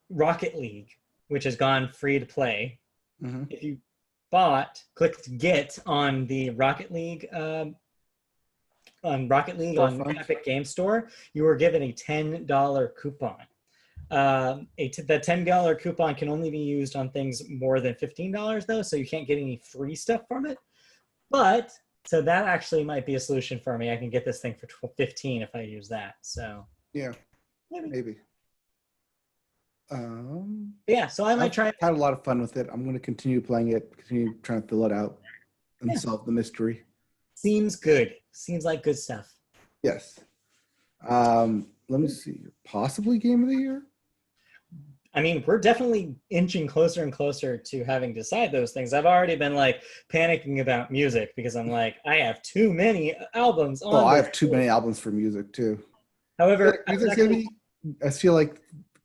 Rocket League, which has gone free to play, if you clicked get on the Rocket League on Epic Game Store, you were given a $10 coupon. The $10 coupon can only be used on things more than $15 though, so you can't get any free stuff from it. But so that actually might be a solution for me. I can get this thing for $15 if I use that. So yeah, maybe. So I might try. I've had a lot of fun with it. I'm going to continue playing it, continue trying to fill it out, and solve the mystery. Seems good. Seems like good stuff. Yes. Let me see. Possibly Game of the Year? I mean, we're definitely inching closer and closer to having to decide those things. I've already been panicking about music because I'm like, I have too many albums on. Oh, I have too many albums for music too. However, I feel like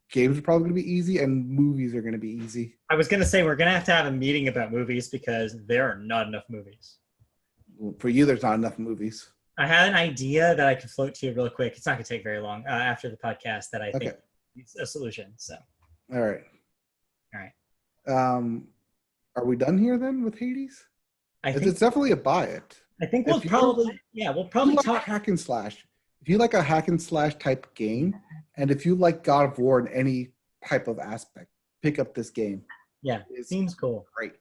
games are probably going to be easy and movies are going to be easy. I was going to say we're going to have a meeting about movies because there are not enough movies. Well, for you, there's not enough movies. I had an idea that I could float to you real quick. It's not going to take very long after the podcast that I think is a solution. So. All right. Are we done here then with Hades? I think It's definitely a buy it. I think we'll probably talk hack and slash. If you like a hack and slash type game, and if you like God of War in any type of aspect, pick up this game. Yeah, seems cool. Great.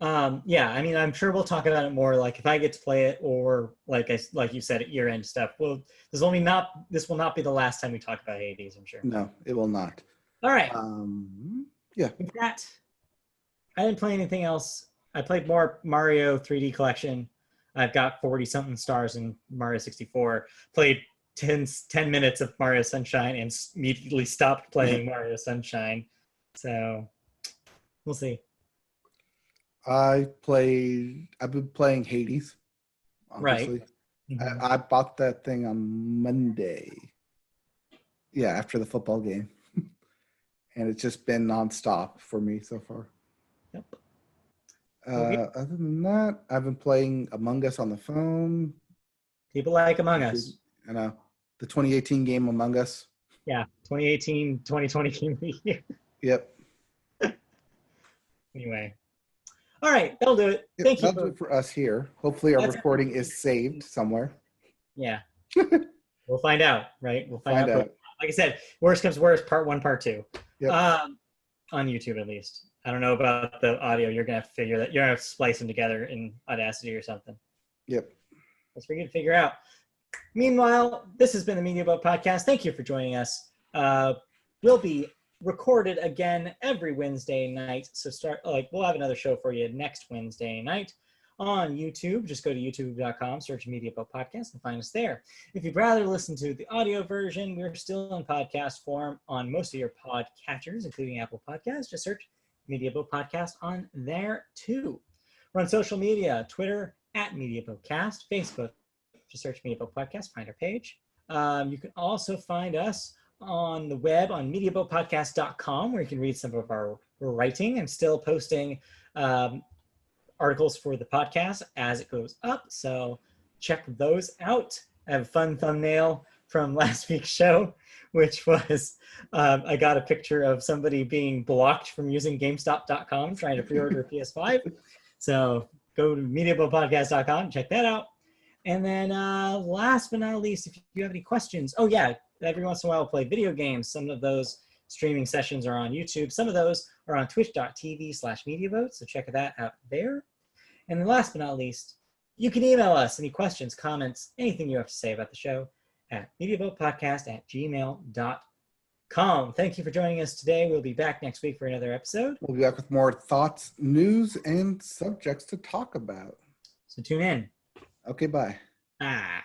Yeah, I mean, I'm sure we'll talk about it more. Like if I get to play it, or like you said, at year-end stuff. Well, this will not be the last time we talk about Hades. I'm sure. No, it will not. All right. Yeah. With that, I didn't play anything else. I played more Mario 3D Collection. I've got 40-something stars in Mario 64. Played 10 minutes of Mario Sunshine and immediately stopped playing Mario Sunshine. So we'll see. I've been playing Hades, obviously. Right. Mm-hmm. I bought that thing on Monday. Yeah, after the football game. And it's just been nonstop for me so far. Yep. Other than that, I've been playing Among Us on the phone. People like Among Us. I know. The 2018 game Among Us. Yeah, 2018, 2020 game of the year. Yep. Anyway. All right, that'll do it. Thank you. That'll do it for us here. Hopefully our recording is saved somewhere. Yeah. We'll find out, right? We'll find out. Like I said, worst comes worst, part 1, part 2. Yep. On YouTube, at least. I don't know about the audio. You're going to have to figure that. You're going to have to splice them together in Audacity or something. Yep. That's for you to figure out. Meanwhile, this has been the Media Boat Podcast. Thank you for joining us. We'll be recorded again every Wednesday night. So we'll have another show for you next Wednesday night on YouTube. Just go to youtube.com, search Media Boat Podcast, and find us there. If you'd rather listen to the audio version, we're still in podcast form on most of your podcatchers, including Apple Podcasts. Just search Media Boat Podcast on there too. We're on social media, Twitter @MediaBoatCast, Facebook. Just search Media Boat Podcast, find our page. You can also find us on the web on MediaBoatPodcast.com, where you can read some of our writing. I'm still posting articles for the podcast as it goes up, so check those out. I have a fun thumbnail from last week's show, which was I got a picture of somebody being blocked from using GameStop.com trying to pre-order a PS5. So go to MediaBoatPodcast.com, check that out. And then last but not least, if you have any questions, every once in a while we'll play video games. Some of those streaming sessions are on YouTube. Some of those are on twitch.tv/MediaBoat, so check that out there. And then last but not least, you can email us any questions, comments, anything you have to say about the show at MediaBoatPodcast@gmail.com. Thank you for joining us today. We'll be back next week for another episode. We'll be back with more thoughts, news, and subjects to talk about. So tune in. Okay, bye. Ah.